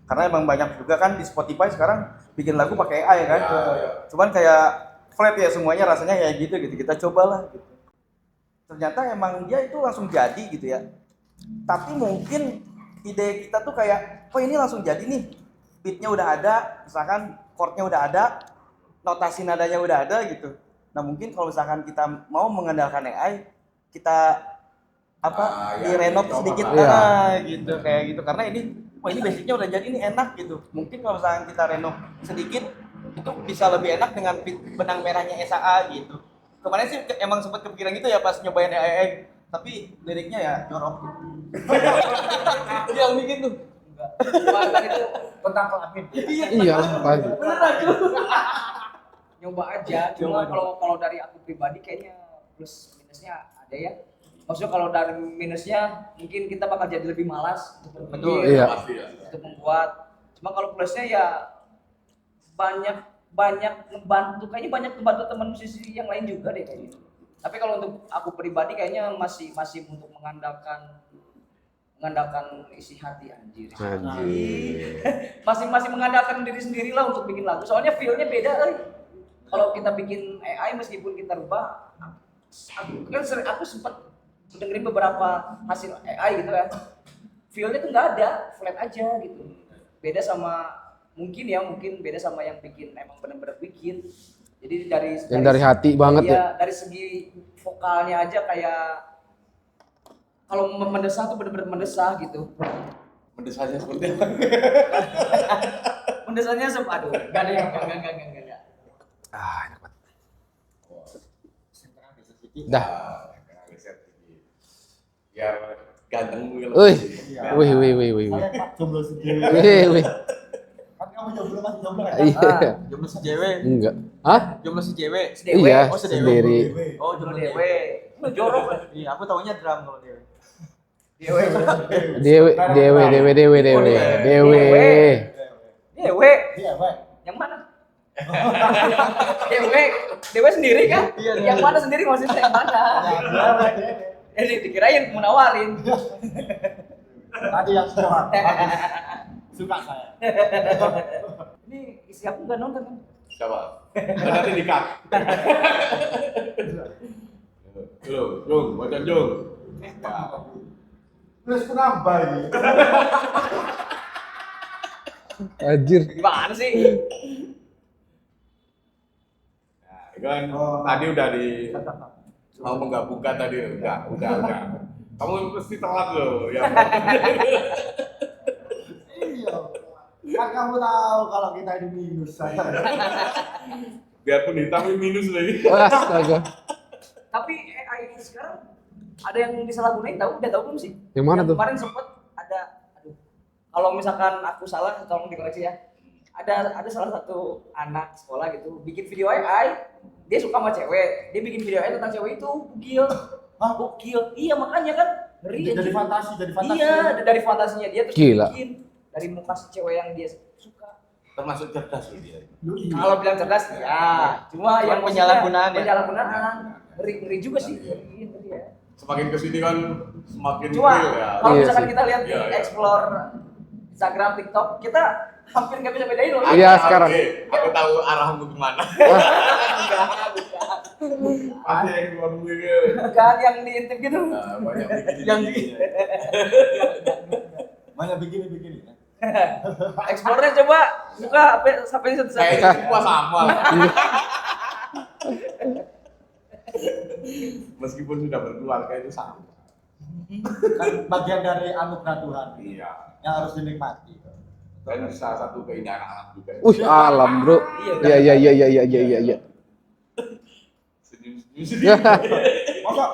Karena emang banyak juga kan di Spotify sekarang bikin lagu pakai AI kan. Ya. Cuman kayak flat ya semuanya, rasanya kayak gitu. Kita cobalah gitu. Ternyata emang dia itu langsung jadi gitu ya. Tapi mungkin ide kita tuh kayak, oh ini langsung jadi nih. Beatnya udah ada, misalkan chordnya udah ada, notasi nadanya udah ada gitu. Nah mungkin kalau misalkan kita mau mengandalkan AI, kita direnov sedikit gitu kayak gitu. Karena ini, ini basicnya udah jadi, ini enak gitu. Mungkin kalau misalkan kita renov sedikit, itu bisa lebih enak dengan benang merahnya SAA gitu. Kemarin sih emang sempat kepikiran gitu ya pas nyobain AI, tapi liriknya ya jorok. Dia yang bikin tuh. Bahkan itu Tentang kelamin. Iya, pasti. Beneran cuy. nyoba aja. Cuma kalau dari aku pribadi kayaknya plus minusnya ada ya. Maksudnya kalau dari minusnya mungkin kita bakal jadi lebih malas untuk Betul. berpikir, Iya. Pasti ya. untuk membuat. Cuma kalau plusnya ya banyak membantu, kayaknya banyak membantu teman musisi yang lain juga deh kayaknya. Tapi kalau untuk aku pribadi kayaknya masih untuk mengandalkan isi hati anjir. masih mengandalkan diri sendiri lah untuk bikin lagu. Soalnya feel-nya beda kali. Kalau kita bikin AI meskipun kita rubah, aku sempat dengerin beberapa hasil AI gitu kan. Feel-nya tuh nggak ada, flat aja gitu. Beda sama mungkin beda sama yang bikin emang benar-benar bikin. Jadi dari hati banget ya. Dari segi vokalnya aja kayak kalau mendesah tuh benar-benar mendesah gitu. Mendesahnya seperti apa? Mendesahnya aduh, enggak. Enak banget. sedikit. Dah. Biar ganteng gitu. Wih. Iya. Wih. Saya Pak jomblo sendiri. Wih. Kan kamu jomblo masih jomblo kan? Iya. Jomblo si Jewe. Enggak. Hah? Jomblo si Jewe. Dewe. Iya, Oh, sendiri. Oh, Jomblo jomblo dewe. Dewe. Lu jorok lah. Iya, aku taunya drum kalau Dewe. Dewe. Dewe. Dewe. Iya, Pak. Yang mana? Dewe. Dewe sendiri kan? Iya, Yang mana sendiri maksudnya yang mana? Dikirain mau nawarin. Tadi yang sewa. Suka saya. Ini isi aku nggak nonton kan? Siapa? Nanti di-cut. Jung, macam Jung. Terus kenapa ini? Anjir. Gimana sih? Nah, itu kan tadi udah mau menggabungkan tadi, udah. Kamu mesti telat loh, ya. Iya. Kan kamu tahu kalau kita ini minus saya. Biarpun hitam ini minus lagi. Astaga. Tapi AI ini sekarang ada yang disalahgunain udah tahu belum sih? Yang mana tuh? Kemarin sempet ada, kalau misalkan aku salah tolong dikoreksi ya. Ada salah satu anak sekolah gitu bikin video AI, dia suka sama cewek, dia bikin video AI tentang cewek itu bugil. Hah? Bugil. Iya makanya kan ngeri. Jadi anjing. fantasi. Iya, dari fantasinya dia terus Gila. bikin dari muka si cewek yang dia suka. Termasuk cerdas loh dia. Kalau bilang cerdas ya, cuma yang penyalahgunaan ya? Penyalahgunaan. Ngeri juga sih. Ngeri ya. Semakin kesini kan semakin Cuma real ya. kalau Iya misalkan sih. kita lihat di Iya, iya. explore Instagram, TikTok, kita hampir nggak bisa bedain loh. Iya, sekarang. Oke, aku tahu arahmu kemana. Enggak. Pasti yang keluar gitu. Bukan yang diintip gitu. Nah, banyak begini. Yang Banyak begini. Explore-nya coba buka sampai satu Kayaknya semua sama. Meskipun sudah berkeluarga itu sama. Kan bagian dari anugerah Tuhan Iya. yang harus dinikmati. Dan salah satu keindahan alam juga. Alam, Bro. Iya. Senyum-senyum. Masa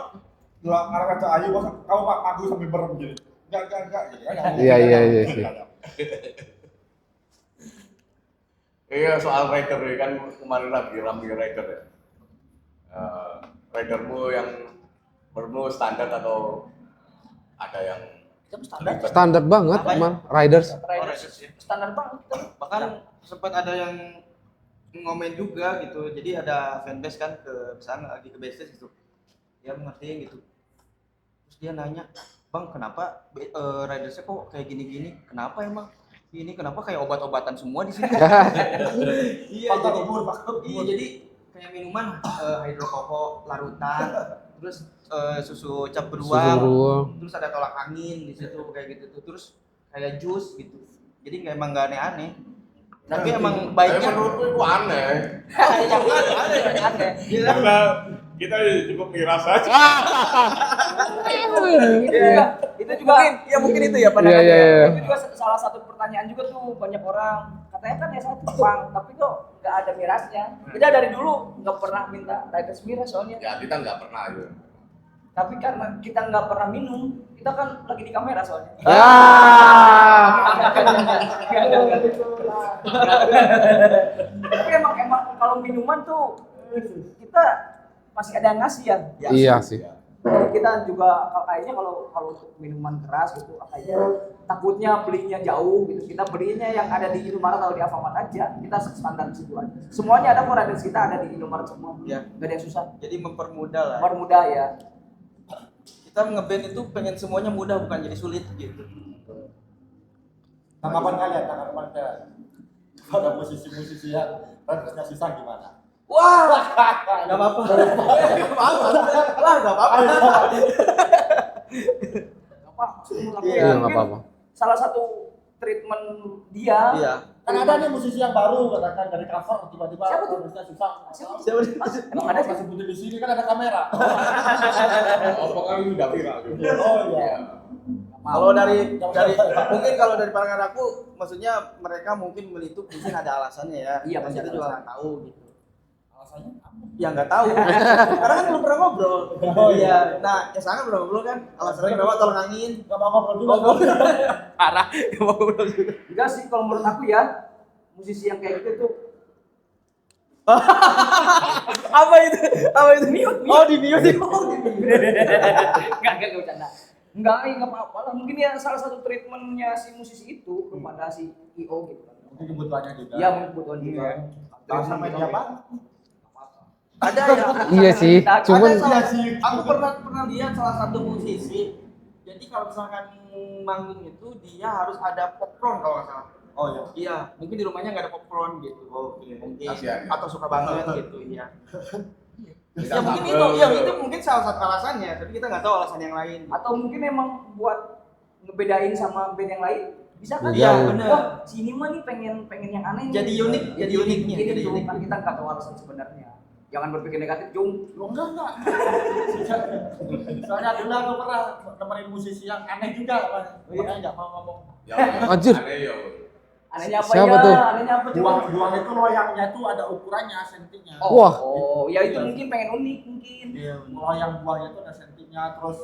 lah karena kata Ayu masa kamu Pak Agu sambil merem gini. Enggak gitu kan. Iya sih. Iya, soal rider ya kan kemarin lagi ramai rider ya. Ridermu yang menurutmu standar atau ada yang standar. Standar banget, Apa ya? man. Riders. Standar banget. bahkan sempat ada yang ngomen juga gitu, jadi ada fanbase kan ke sana lagi ke basis gitu, dia mengerti gitu, terus dia nanya, bang kenapa ridersnya kok kayak gini-gini, kenapa emang ini kenapa kayak obat-obatan semua di sini. Iya Faktor jadi umur, faktor iya umur. jadi kayak minuman hidrokoko larutan, terus susu cap Susu beruang, beruang. terus ada tolak angin di situ kayak gitu tuh, terus kayak jus gitu, jadi emang nggak aneh-aneh, tapi emang Tapi baiknya menurutku itu aneh. Aneh. Karena kita cukup miras aja. Itu juga mungkin itu ya Iya. itu juga salah satu pertanyaan juga tuh banyak orang katanya kan S1 Jepang tapi kok nggak ada mirasnya. Kita dari dulu nggak pernah minta riders miras soalnya. Ya kita nggak pernah itu. Tapi karena kita nggak pernah minum, kita kan lagi di kamera soalnya. Tapi emang kalau minuman tuh kita masih ada yang ngasih ya. Iya sih. Jadi kita juga kayaknya kalau untuk minuman keras gitu kayaknya takutnya belinya jauh gitu. Kita belinya yang ada di Indomaret atau di Alfamart aja. Kita standar situ aja. Semuanya ada kok, riders kita ada di Indomaret semua. Ya. Gak ada yang susah. jadi mempermudah lah. Mudah ya. Kita ngeband itu pengen semuanya mudah, bukan jadi sulit gitu. Tanggapan kalian pada musisi-musisi yang ridersnya susah gimana? Wah, nggak apa-apa. Wah, nggak apa-apa. Apa? Iya, nggak apa-apa. Salah satu treatment dia. Iya. Kan ada nih musisi yang baru katakan dari cover tiba-tiba Siapa tuh? ridersnya susah. Siapa nih? Emang ada sih? Masih butuh di sini kan ada kamera. Oh, pokoknya udah viral gitu. Oh iya. Kalau dari mungkin kalau dari pandangan aku, maksudnya mereka mungkin melitup mungkin ada alasannya ya. Iya, kita pasti ada juga alasan. nggak tahu gitu. Alasannya apa? Ya nggak tahu. Karena kan belum pernah ngobrol. Iya. Nah, ya sangat pernah ngobrol kan. Alasannya kenapa tolong angin? Gak mau ngobrol juga. Parah. Gak mau ngobrol juga. Enggak sih, kalau menurut aku ya, musisi yang kayak gitu tuh Apa itu? Apa itu? Mute. Oh, di mute. enggak bercanda. Enggak apa-apa lah. Mungkin ya salah satu treatmentnya si musisi itu kepada si IO gitu kan. Mungkin kebutuhannya juga. Iya, mungkin kebutuhan juga. Tahu sama dia apa? Ada ya. Iya sih, cuman Ada salah sih. Aku pernah lihat salah satu musisi. Jadi kalau misalkan manggung itu dia harus ada popcorn kalau nggak salah. Oh iya. Iya, mungkin di rumahnya nggak ada popcorn gitu. Oke. Mungkin Kasihan, ya. atau suka banget gitu, iya. Bisa Ya mungkin sambel. itu mungkin salah satu alasannya, tapi kita nggak tahu alasan yang lain. Atau mungkin emang buat ngebedain sama band yang lain. Bisa kan? Iya, bener. Wah, si ini mah nih pengen yang aneh nih. Jadi unik, jadi uniknya, Jadi jadi unik. unik. Kan kita nggak tahu alasan sebenarnya. Jangan berpikir negatif, Jung. Lo enggak. Soalnya dulu aku pernah nemenin musisi yang aneh juga, Mas. Makanya enggak mau ngomong. Ya, Anjir. aneh ya. Anehnya apa Siapa ya? tuh? Anehnya apa coba? Buang itu loyangnya tuh ada ukurannya, sentinya. Wah. Oh, ya itu Iya. mungkin pengen unik mungkin. Iya. Loyang buahnya tuh ada sentinya, terus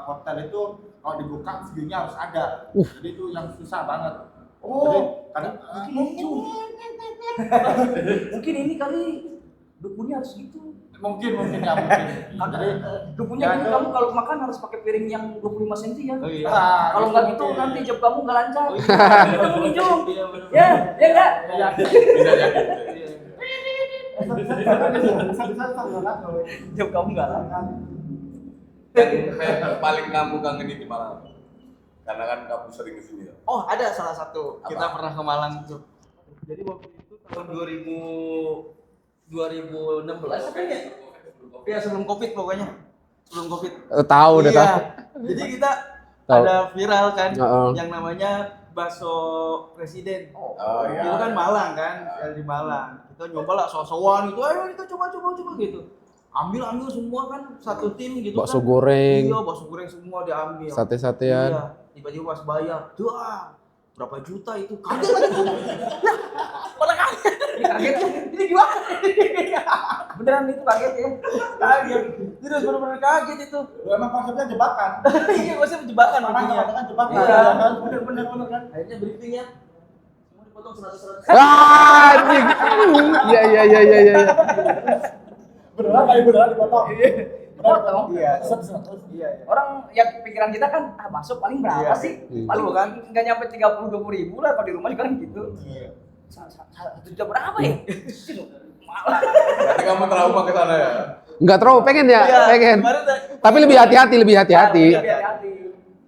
hotel itu kalau dibuka view-nya harus ada. Jadi itu yang susah banget. Oh. Jadi kadang Mungkin ini kali dukunya harus gitu. mungkin ya mungkin. Jadi Dukunya ya, gini, itu- kamu kalau makan harus pakai piring yang 25 cm ya. Oh iya. Kalau nggak gitu mungkin. nanti job kamu nggak lancar. Oh iya. Kita mungkin Jung. Iya, bener. Ya, ya enggak? Ya, Bisa jadi. Iya. bisa. Job kamu nggak lancar. Yang paling kamu kangenin di Malang? Karena kan kamu sering kesini ya. Oh, ada salah satu. Apa? Kita pernah ke Malang tuh. Jadi waktu itu tahun 2016 apa ya? Ya sebelum Covid pokoknya. Sebelum Covid. Tahu udah Iya. tahu. Jadi kita Tahu. ada viral kan Heeh. yang namanya bakso presiden. Oh Itu iya. kan Malang kan, di Malang. Kita nyoba lah sosokan gitu. Ayo kita coba gitu. Ambil semua kan satu tim gitu Bakso kan. goreng, Iya, bakso goreng semua diambil. sate-satean. Iya, tiba-tiba pas bayar, wah, berapa juta itu? Kaget lagi. Ya, pada kaget. Ini kaget. Ini gimana? Beneran itu kaget ya. Kaget. Terus benar-benar kaget itu. Emang konsepnya jebakan. Iya, maksudnya jebakan Makanya intinya. katakan jebakan. Iya. Kan? Bener kan? Akhirnya briefingnya semua dipotong 100. Ah, anjing. Iya. Beneran dipotong. Potong. Iya. Terus. Iya. Orang ya pikiran kita kan masuk paling berapa Iya. sih? Iya. Paling kan nggak nyampe 30-20 ribu lah kalau di rumah juga kan gitu. Iya. Satu juta berapa ya? Berarti kamu trauma ke sana ya? Enggak terlalu pengen ya, Iya, pengen. kemarin Tapi lebih hati-hati. Lebih hati-hati.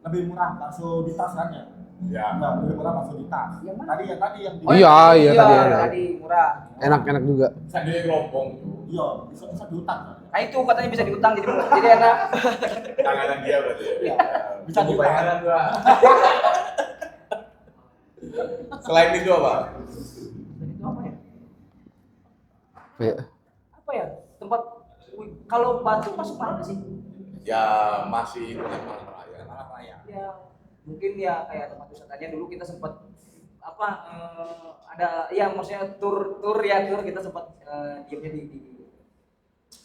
Lebih murah bakso di tas kan ya? Ya. Enggak, lebih murah bakso di tas. Yang mana? Tadi yang di Iya, tadi enak. Tadi murah. Enak juga. Bisa di kelompong tuh. Iya, bisa diutang. Nah itu katanya bisa diutang jadi enak. Tanganan dia berarti ya. Iya. Bisa diutang. bayaran gua. Selain itu apa? Itu apa ya? Kayak Apa ya? Tempat kalau Batu masuk mana sih? Ya masih banyak Malang Raya. Malang Raya. Ya mungkin ya kayak tempat wisatanya dulu kita sempat apa ada ya maksudnya tur kita sempat diamnya di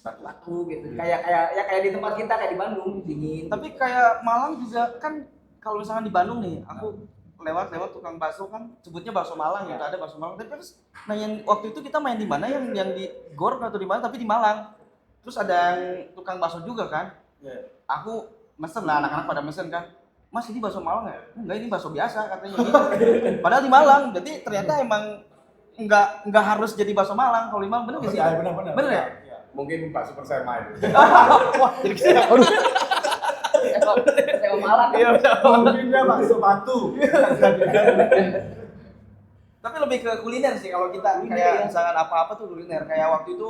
Batu gitu. Kayak di tempat kita kayak di Bandung dingin. Tapi kayak Malang juga kan kalau misalkan di Bandung nih, aku lewat tukang bakso kan sebutnya bakso Malang gitu, ada bakso Malang. Tapi terus nanyain waktu itu kita main di mana yang di Gor atau di mana tapi di Malang. Terus ada yang tukang bakso juga kan. Iya. Aku mesen lah, anak-anak pada mesen kan. Mas ini bakso Malang ya? Enggak, ini bakso biasa katanya gitu. Padahal di Malang, jadi ternyata emang enggak harus jadi bakso Malang kalau di Malang, bener nggak sih? Iya, benar. Bener ya? Iya. Mungkin Pak Super saya main. Wah, jadi gitu. aduh, Saya Malang. Iya, Mungkin dia bakso batu. tapi lebih ke kuliner sih kalau kita Kuliner, kayak ya. misalkan apa-apa tuh kuliner. Kayak waktu itu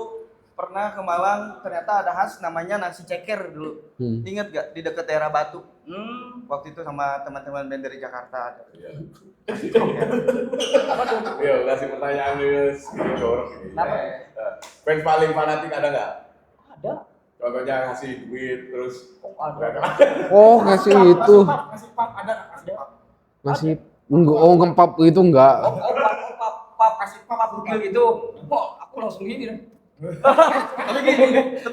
pernah ke Malang, ternyata ada khas namanya nasi ceker dulu. Ingat gak di dekat daerah Batu? Waktu itu sama teman-teman band dari Jakarta. Iya. Apa tuh? Yo, kasih pertanyaan nih, dorong ini. Kenapa? Fans paling fanatik ada nggak? Ada. Contohnya ngasih duit terus. Ada. oh ngasih itu, Masih pap ada. masih enggak, oh ngempap itu enggak. Opap. pap bugil gitu. Kok aku langsung gini kan. Tapi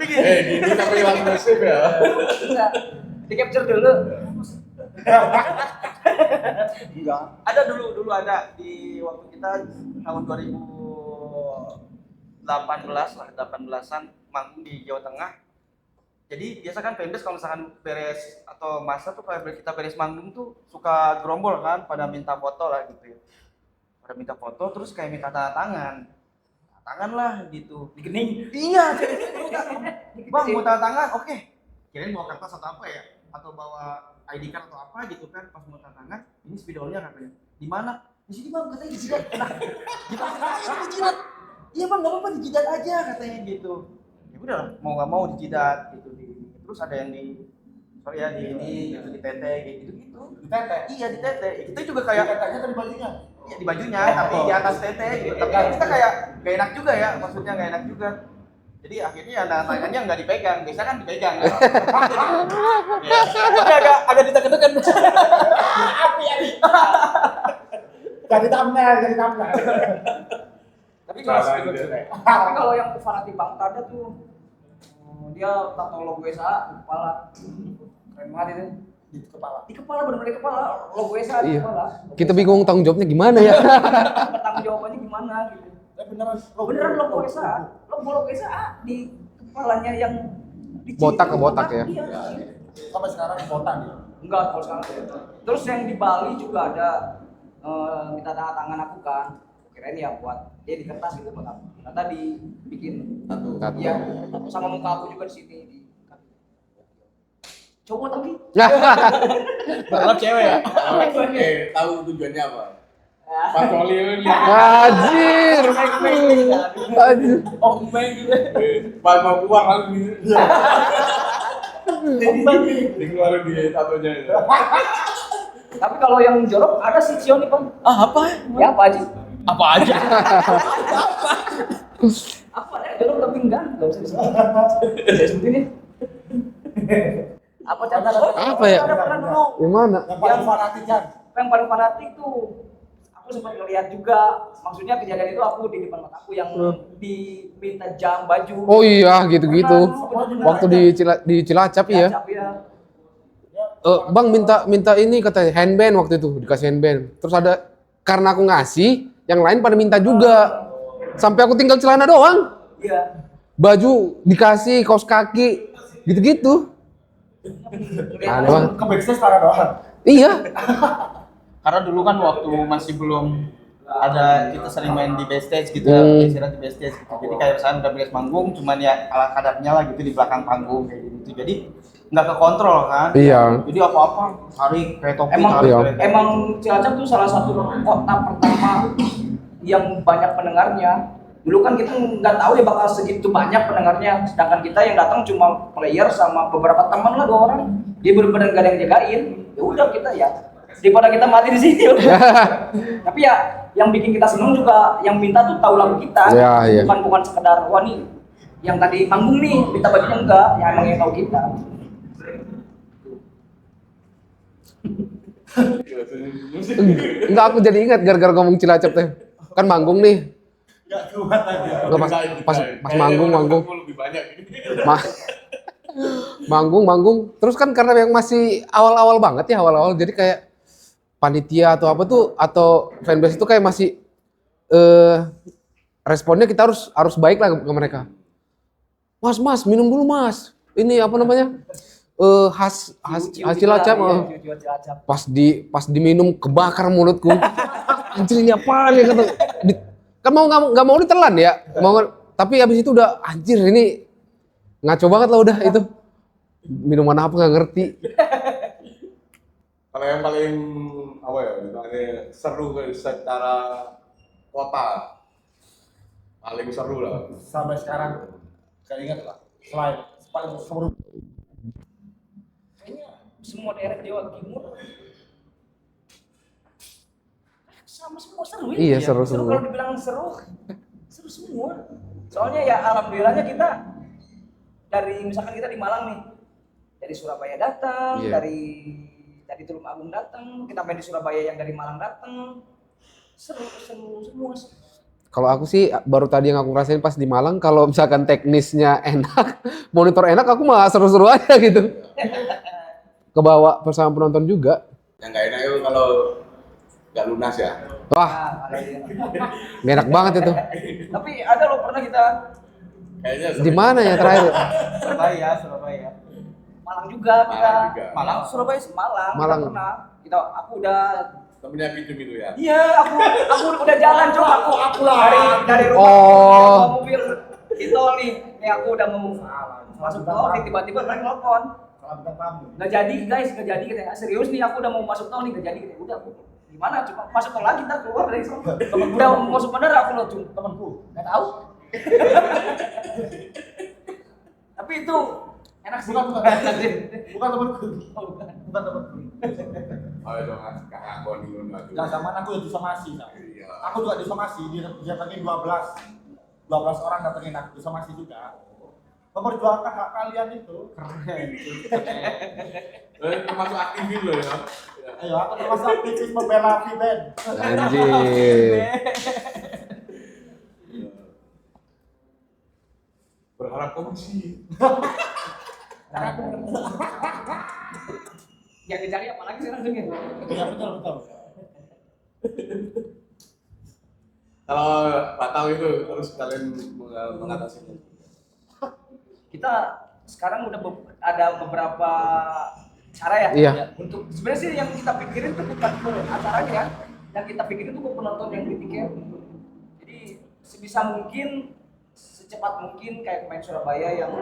gini. Gini tapi langsung nasib ya. Enggak. Di capture dulu. Enggak. Ada dulu ada di waktu kita tahun 2018 lah, 18-an manggung di Jawa Tengah. Jadi biasa kan fanbase kalau misalkan beres atau masa tuh kalau kita beres manggung tuh suka gerombol kan, pada minta foto lah gitu ya. Pada minta foto terus kayak minta tanda tangan. Tanda tangan lah gitu. Di kening. Iya, Bang mau tanda tangan, oke. Kirain bawa kertas atau apa ya? Atau bawa ID card atau apa gitu kan, pas mau tanda tangan, ini spidolnya katanya. Di mana? Di sini Bang, katanya dijidat. Nah, dijidat. Iya Bang, nggak apa-apa dijidat aja katanya gitu. Ya udah lah, mau nggak mau dijidat gitu. Terus ada yang di ini di tete gitu. Di tete. Iya di tete. Kita juga kayak Tetenya tadi bajunya. ya di bajunya tapi di atas tete gitu. Tapi kita kayak gak enak juga ya, maksudnya gak enak juga. Jadi akhirnya ya tangannya nggak dipegang, biasanya kan dipegang. Ya. Tapi agak ditekan-tekan. Jadi thumbnail. Tapi Cara kalau yang Farati Bang Tada tuh dia tato logo SA di kepala. Keren banget itu. Di kepala. Di kepala benar-benar di kepala. Logo SA di Iya. kepala. Kita bingung tanggung jawabnya gimana ya. Bertanggung jawabannya gimana gitu. Beneran Logo SA. Logo SA di kepalanya yang Botak ke botak ya? Iya. sampai sekarang botak ya. Enggak, kalau sekarang. Terus yang di Bali juga ada minta tanda tangan aku kan. Kirain ya buat dia di kertas gitu buat aku. Ternyata dibikin Satu. iya sama muka aku juga di sini di cowok tapi Berharap cewek ya. Tahu tujuannya apa? Patroli ini. Anjir. Anjir. oh main gitu. Pas mau keluar langsung gitu. Dikeluarin di tatonya itu. Tapi kalau yang jorok ada sih Cio nih Bang. Apa? Ya apa aja? Apa aja? Apa ya jorok tapi enggak usah disebut. Saya sebutin ya. Apa contoh? Apa ya? Ada pernah dulu. Gimana? Yang paling fanatik kan. Yang paling fanatik tuh aku sempat ngeliat juga, maksudnya kejadian itu aku di depan mata aku yang diminta jam baju. Oh iya gitu-gitu. Waktu di Cilacap ya. Cilacap, ya. Bang minta ini katanya handband waktu itu dikasih handband. Terus ada karena aku ngasih, yang lain pada minta juga. Sampai aku tinggal celana doang. Iya. Baju dikasih, kaos kaki, gitu-gitu. Ada bang. Ke backstage para doang. Iya. Karena dulu kan waktu masih belum ada kita sering main di backstage gitu istirahat di backstage gitu. Jadi kayak misalnya udah beres manggung cuman ya ala kadarnya lah gitu di belakang panggung kayak gitu. Jadi nggak kekontrol kan. Iya. Jadi apa-apa tarik kayak topi Emang tarik iya. kayak emang Cilacap tuh salah satu kota pertama yang banyak pendengarnya. Dulu kan kita nggak tahu ya bakal segitu banyak pendengarnya, sedangkan kita yang datang cuma player sama beberapa teman lah 2 orang. Dia benar-benar gak ada yang jagain. Ya udah kita ya daripada kita mati di sini. Tapi ya yang bikin kita seneng juga yang minta tuh tahu lagu kita. Iya, iya. Bukan sekedar wah nih yang tadi manggung nih minta bajunya enggak, ya emang yang tahu kita. Enggak, aku jadi ingat gara-gara ngomong Cilacap teh. Kan manggung nih. Gak kuat aja. Nggak, pas manggung. Lebih banyak. Manggung. Terus kan karena yang masih awal-awal banget ya, jadi kayak panitia atau apa tuh atau fanbase itu kayak masih responnya kita harus baik lah ke mereka. Mas, minum dulu Mas. Ini apa namanya? Khas Cilacap. Pas diminum kebakar mulutku. Anjir ini apaan ya kata. Kan nggak mau ditelan ya. Tapi habis itu udah anjir ini ngaco banget lah udah itu. Minuman apa nggak ngerti. Kalau yang paling apa ya, misalnya seru secara kota, paling seru lah. Sampai sekarang gak ingat lah. Selain paling seru. Kayaknya semua daerah Jawa Timur sama semua seru ya. Iya, seru Kalau semua. dibilang seru semua. Soalnya ya alhamdulillahnya kita dari misalkan kita di Malang nih, dari Surabaya datang, Iya. dari Tulung Agung datang, kita main di Surabaya yang dari Malang datang, seru semua. Kalau aku sih baru tadi yang aku rasain pas di Malang, kalau misalkan teknisnya enak, monitor enak, aku mah seru-seru aja gitu. Kebawa bersama penonton juga. Yang nggak enak itu kalau nggak lunas ya. Wah, Nah, kalau dia. gak enak banget itu. Tapi ada loh pernah kita Kayaknya Di mana ya terakhir? Surabaya. Malang juga kita. Malang juga. Malang, Surabaya, Malang. Malang. Kita pernah. Aku udah. temennya pinjam itu ya. Iya, aku udah jalan coba Aku lah. dari rumah Oh. bawa mobil di tol nih. Nih aku udah mau masuk tol, nih tiba-tiba mereka nelfon. Kalau bukan tamu. Nggak jadi guys, nggak jadi katanya. Serius nih aku udah mau masuk tol nih, nggak jadi katanya. Udah, aku gimana? Coba masuk tol lagi kita keluar dari sana. Udah mau masuk bener aku loh tuh. Temanku. Nggak tahu. Tapi itu enak sih. Bukan. Enak sih. Bukan temanku. Oh, bukan. Bukan temanku. Oh itu kan kakak Boni Luna tuh. Gak zaman aku ya disomasi. Iya. Aku juga disomasi, datangin 12 orang datengin aku disomasi juga. Memperjuangkan hak kalian itu. Termasuk aktifin loh ya. Ayo, aku termasuk aktivis membela Viben. Anjir. Berharap komisi. Yang dicari apa lagi sih langsungnya? Iya betul. Kalau batal itu harus kalian mengatasinya. Kita sekarang udah ada beberapa cara ya. Iya. Untuk sebenarnya sih yang kita pikirin tuh bukan ke acaranya ya. Yang kita pikirin tuh ke penonton yang beli tiket. Jadi sebisa mungkin secepat mungkin kayak pemain Surabaya yang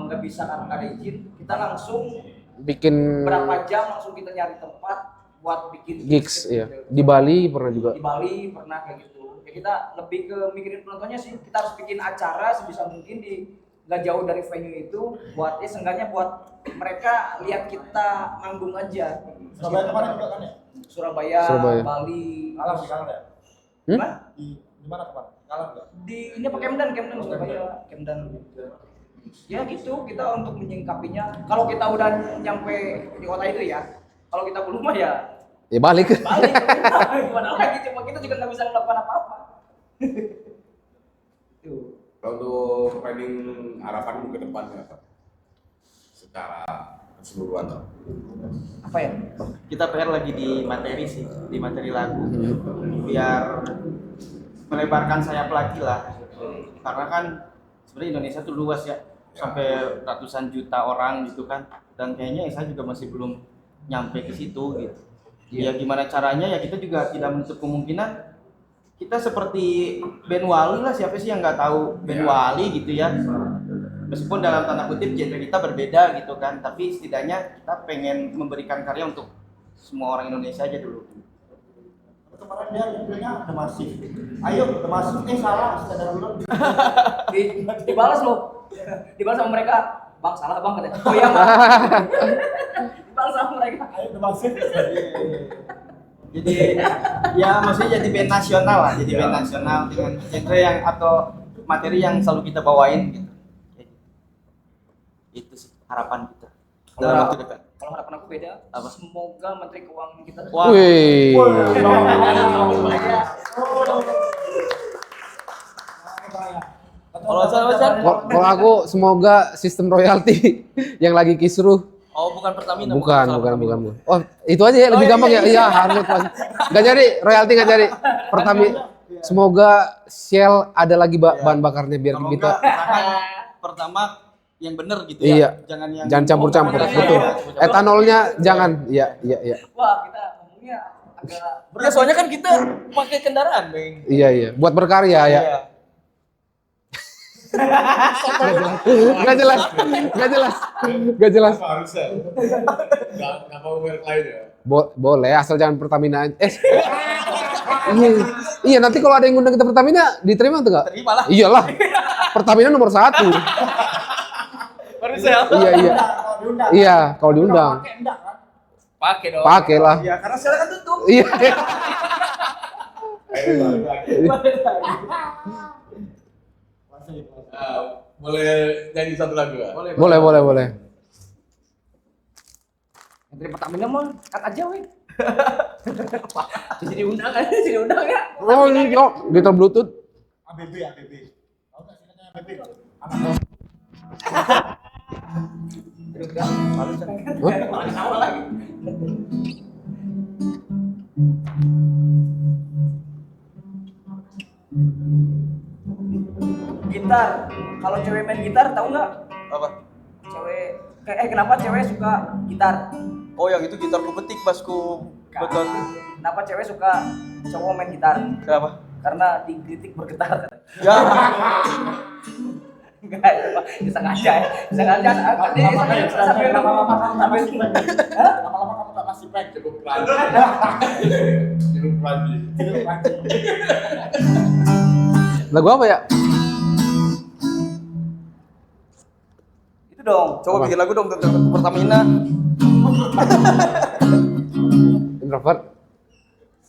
nggak bisa karena nggak ada izin, kita langsung Bikin berapa jam langsung kita nyari tempat buat bikin gigs, gitu. iya. Di Bali pernah juga. Di Bali pernah kayak gitu. Ya kita lebih ke mikirin penontonnya sih. Kita harus bikin acara sebisa mungkin di nggak jauh dari venue itu buat seenggaknya buat mereka lihat kita manggung aja. Surabaya kemarin juga kan ya? Surabaya. Surabaya. Bali. Kalah ya? Hmm? Mana? Di mana kemarin? Kalah enggak? Di ini apa Kemdan Surabaya, Kemdan. Ya gitu, kita untuk menyingkapinya. Kalau kita udah nyampe di kota itu ya, kalau kita belum mah ya Ya balik. balik. Gimana lagi? Cuma kita juga nggak bisa melakukan apa-apa. Tuh. Kalau untuk planning harapanmu ke depannya apa? Secara keseluruhan tuh. Apa ya? Kita PR lagi di materi sih, di materi lagu. Biar melebarkan sayap lagi lah. Karena kan sebenarnya Indonesia tuh luas ya. Sampai ratusan juta orang gitu kan. Dan kayaknya saya juga masih belum nyampe ke situ gitu. Ya gimana caranya ya kita juga tidak menutup kemungkinan kita seperti band Wali lah, siapa sih yang nggak tahu band Wali gitu ya. Meskipun dalam tanda kutip genre kita berbeda gitu kan, tapi setidaknya kita pengen memberikan karya untuk semua orang Indonesia aja dulu. Kemarin dia mobilnya udah masif. Ayo, udah masif. Salah, sadar dulu. Dibalas loh. Dibalas sama mereka. Bang salah bang katanya. Oh iya bang. Dibalas sama mereka. Ayo, udah masif. Jadi ya maksudnya jadi band nasional lah, jadi band nasional dengan genre yang atau materi yang selalu kita bawain gitu. Itu sih harapan kita dalam waktu dekat. Kalau harapan aku beda. Apa? Semoga Menteri Keuangan kita. Wah. Wih. Kalau saya Kalau aku semoga sistem royalti yang lagi kisruh. oh bukan Pertamina. Bukan. Oh, itu aja ya, lebih gampang ya. Iya, harus masuk. Gak jadi royalti, gak jadi. Pertamina. Semoga Shell ada lagi bahan bakarnya biar Kalau kita. enggak, misalkan pertama yang bener gitu ya. Iya. Jangan Campur-campur, betul. Etanolnya jangan. Iya. Wah kita ngomongnya agak Ya soalnya kan kita pakai kendaraan, Bang. Iya. Buat berkarya ya. Iya. Gak jelas. Harusnya. Nggak mau merek lain ya. Boleh, asal jangan Pertamina. Iya, nanti kalau ada yang ngundang kita Pertamina, diterima atau enggak? Terima lah. Iyalah. Pertamina nomor 1. Baru saya Iya. Iya, kalau diundang. Pakai enggak kan? pakai dong. Pakai lah. Iya, karena sekarang kan tutup. Iya. Ayo balik lagi. Boleh nyanyi satu lagu ya? Boleh. Menteri Pertamina mah cut aja weh. Jadi undang kan, jadi undang ya. Oh, yuk, gitar Bluetooth. ABB. Tahu nggak sih namanya ABB? Malah ketawa lagi. Gitar, kalau cewek main gitar tahu nggak? Apa? Cewek, kenapa cewek suka gitar? Oh, yang itu gitar ku petik pas ku beton. Kenapa cewek suka cowok main gitar? Kenapa? Karena digelitik bergetar. Ya. Enggak, itu sengaja ya. Sengaja. Sampai Lama-lama kamu tak nasi pek. Cukup keranji. Cukup keranji. Lagu apa ya? itu dong. Coba Apa? bikin lagu dong tentang Pertamina. Introvert.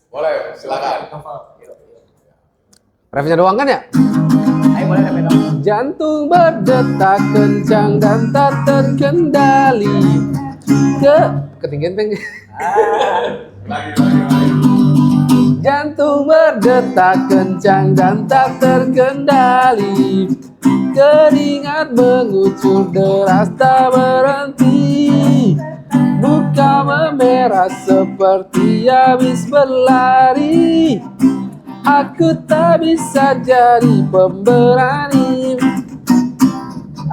Boleh, silakan. Refnya doang kan ya? Ayo boleh deh dong. Jantung berdetak kencang dan tak terkendali. Ketinggian peng. Lagi. Jantung berdetak kencang dan tak terkendali. Keringat mengucur deras tak berhenti. Muka memerah seperti habis berlari. Aku tak bisa jadi pemberani.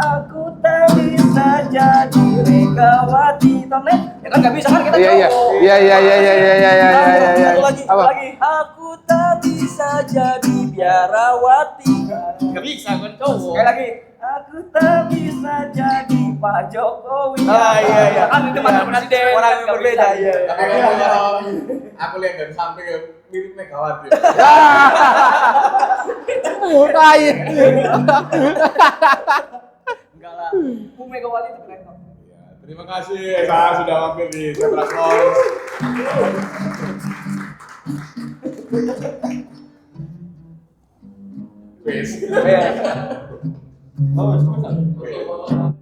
Aku tak bisa jadi Megawati. Tonton ya kan nggak bisa kan kita Iya. Satu lagi. Apa? Aku tak bisa jadi biarawati. Gak bisa kan cowok. Sekali lagi. Aku tak bisa jadi Pak Jokowi. Iya. Kan itu mantan presiden. Orang yang Nggak berbeda, bisa. iya. Tapi kalau aku lihat dari samping mirip Megawati. Iya. Enggak lah. Bu Megawati itu keren kok. Ya, terima kasih Esa sudah mampir di Zebra Cross. Peace. Oh, Peace.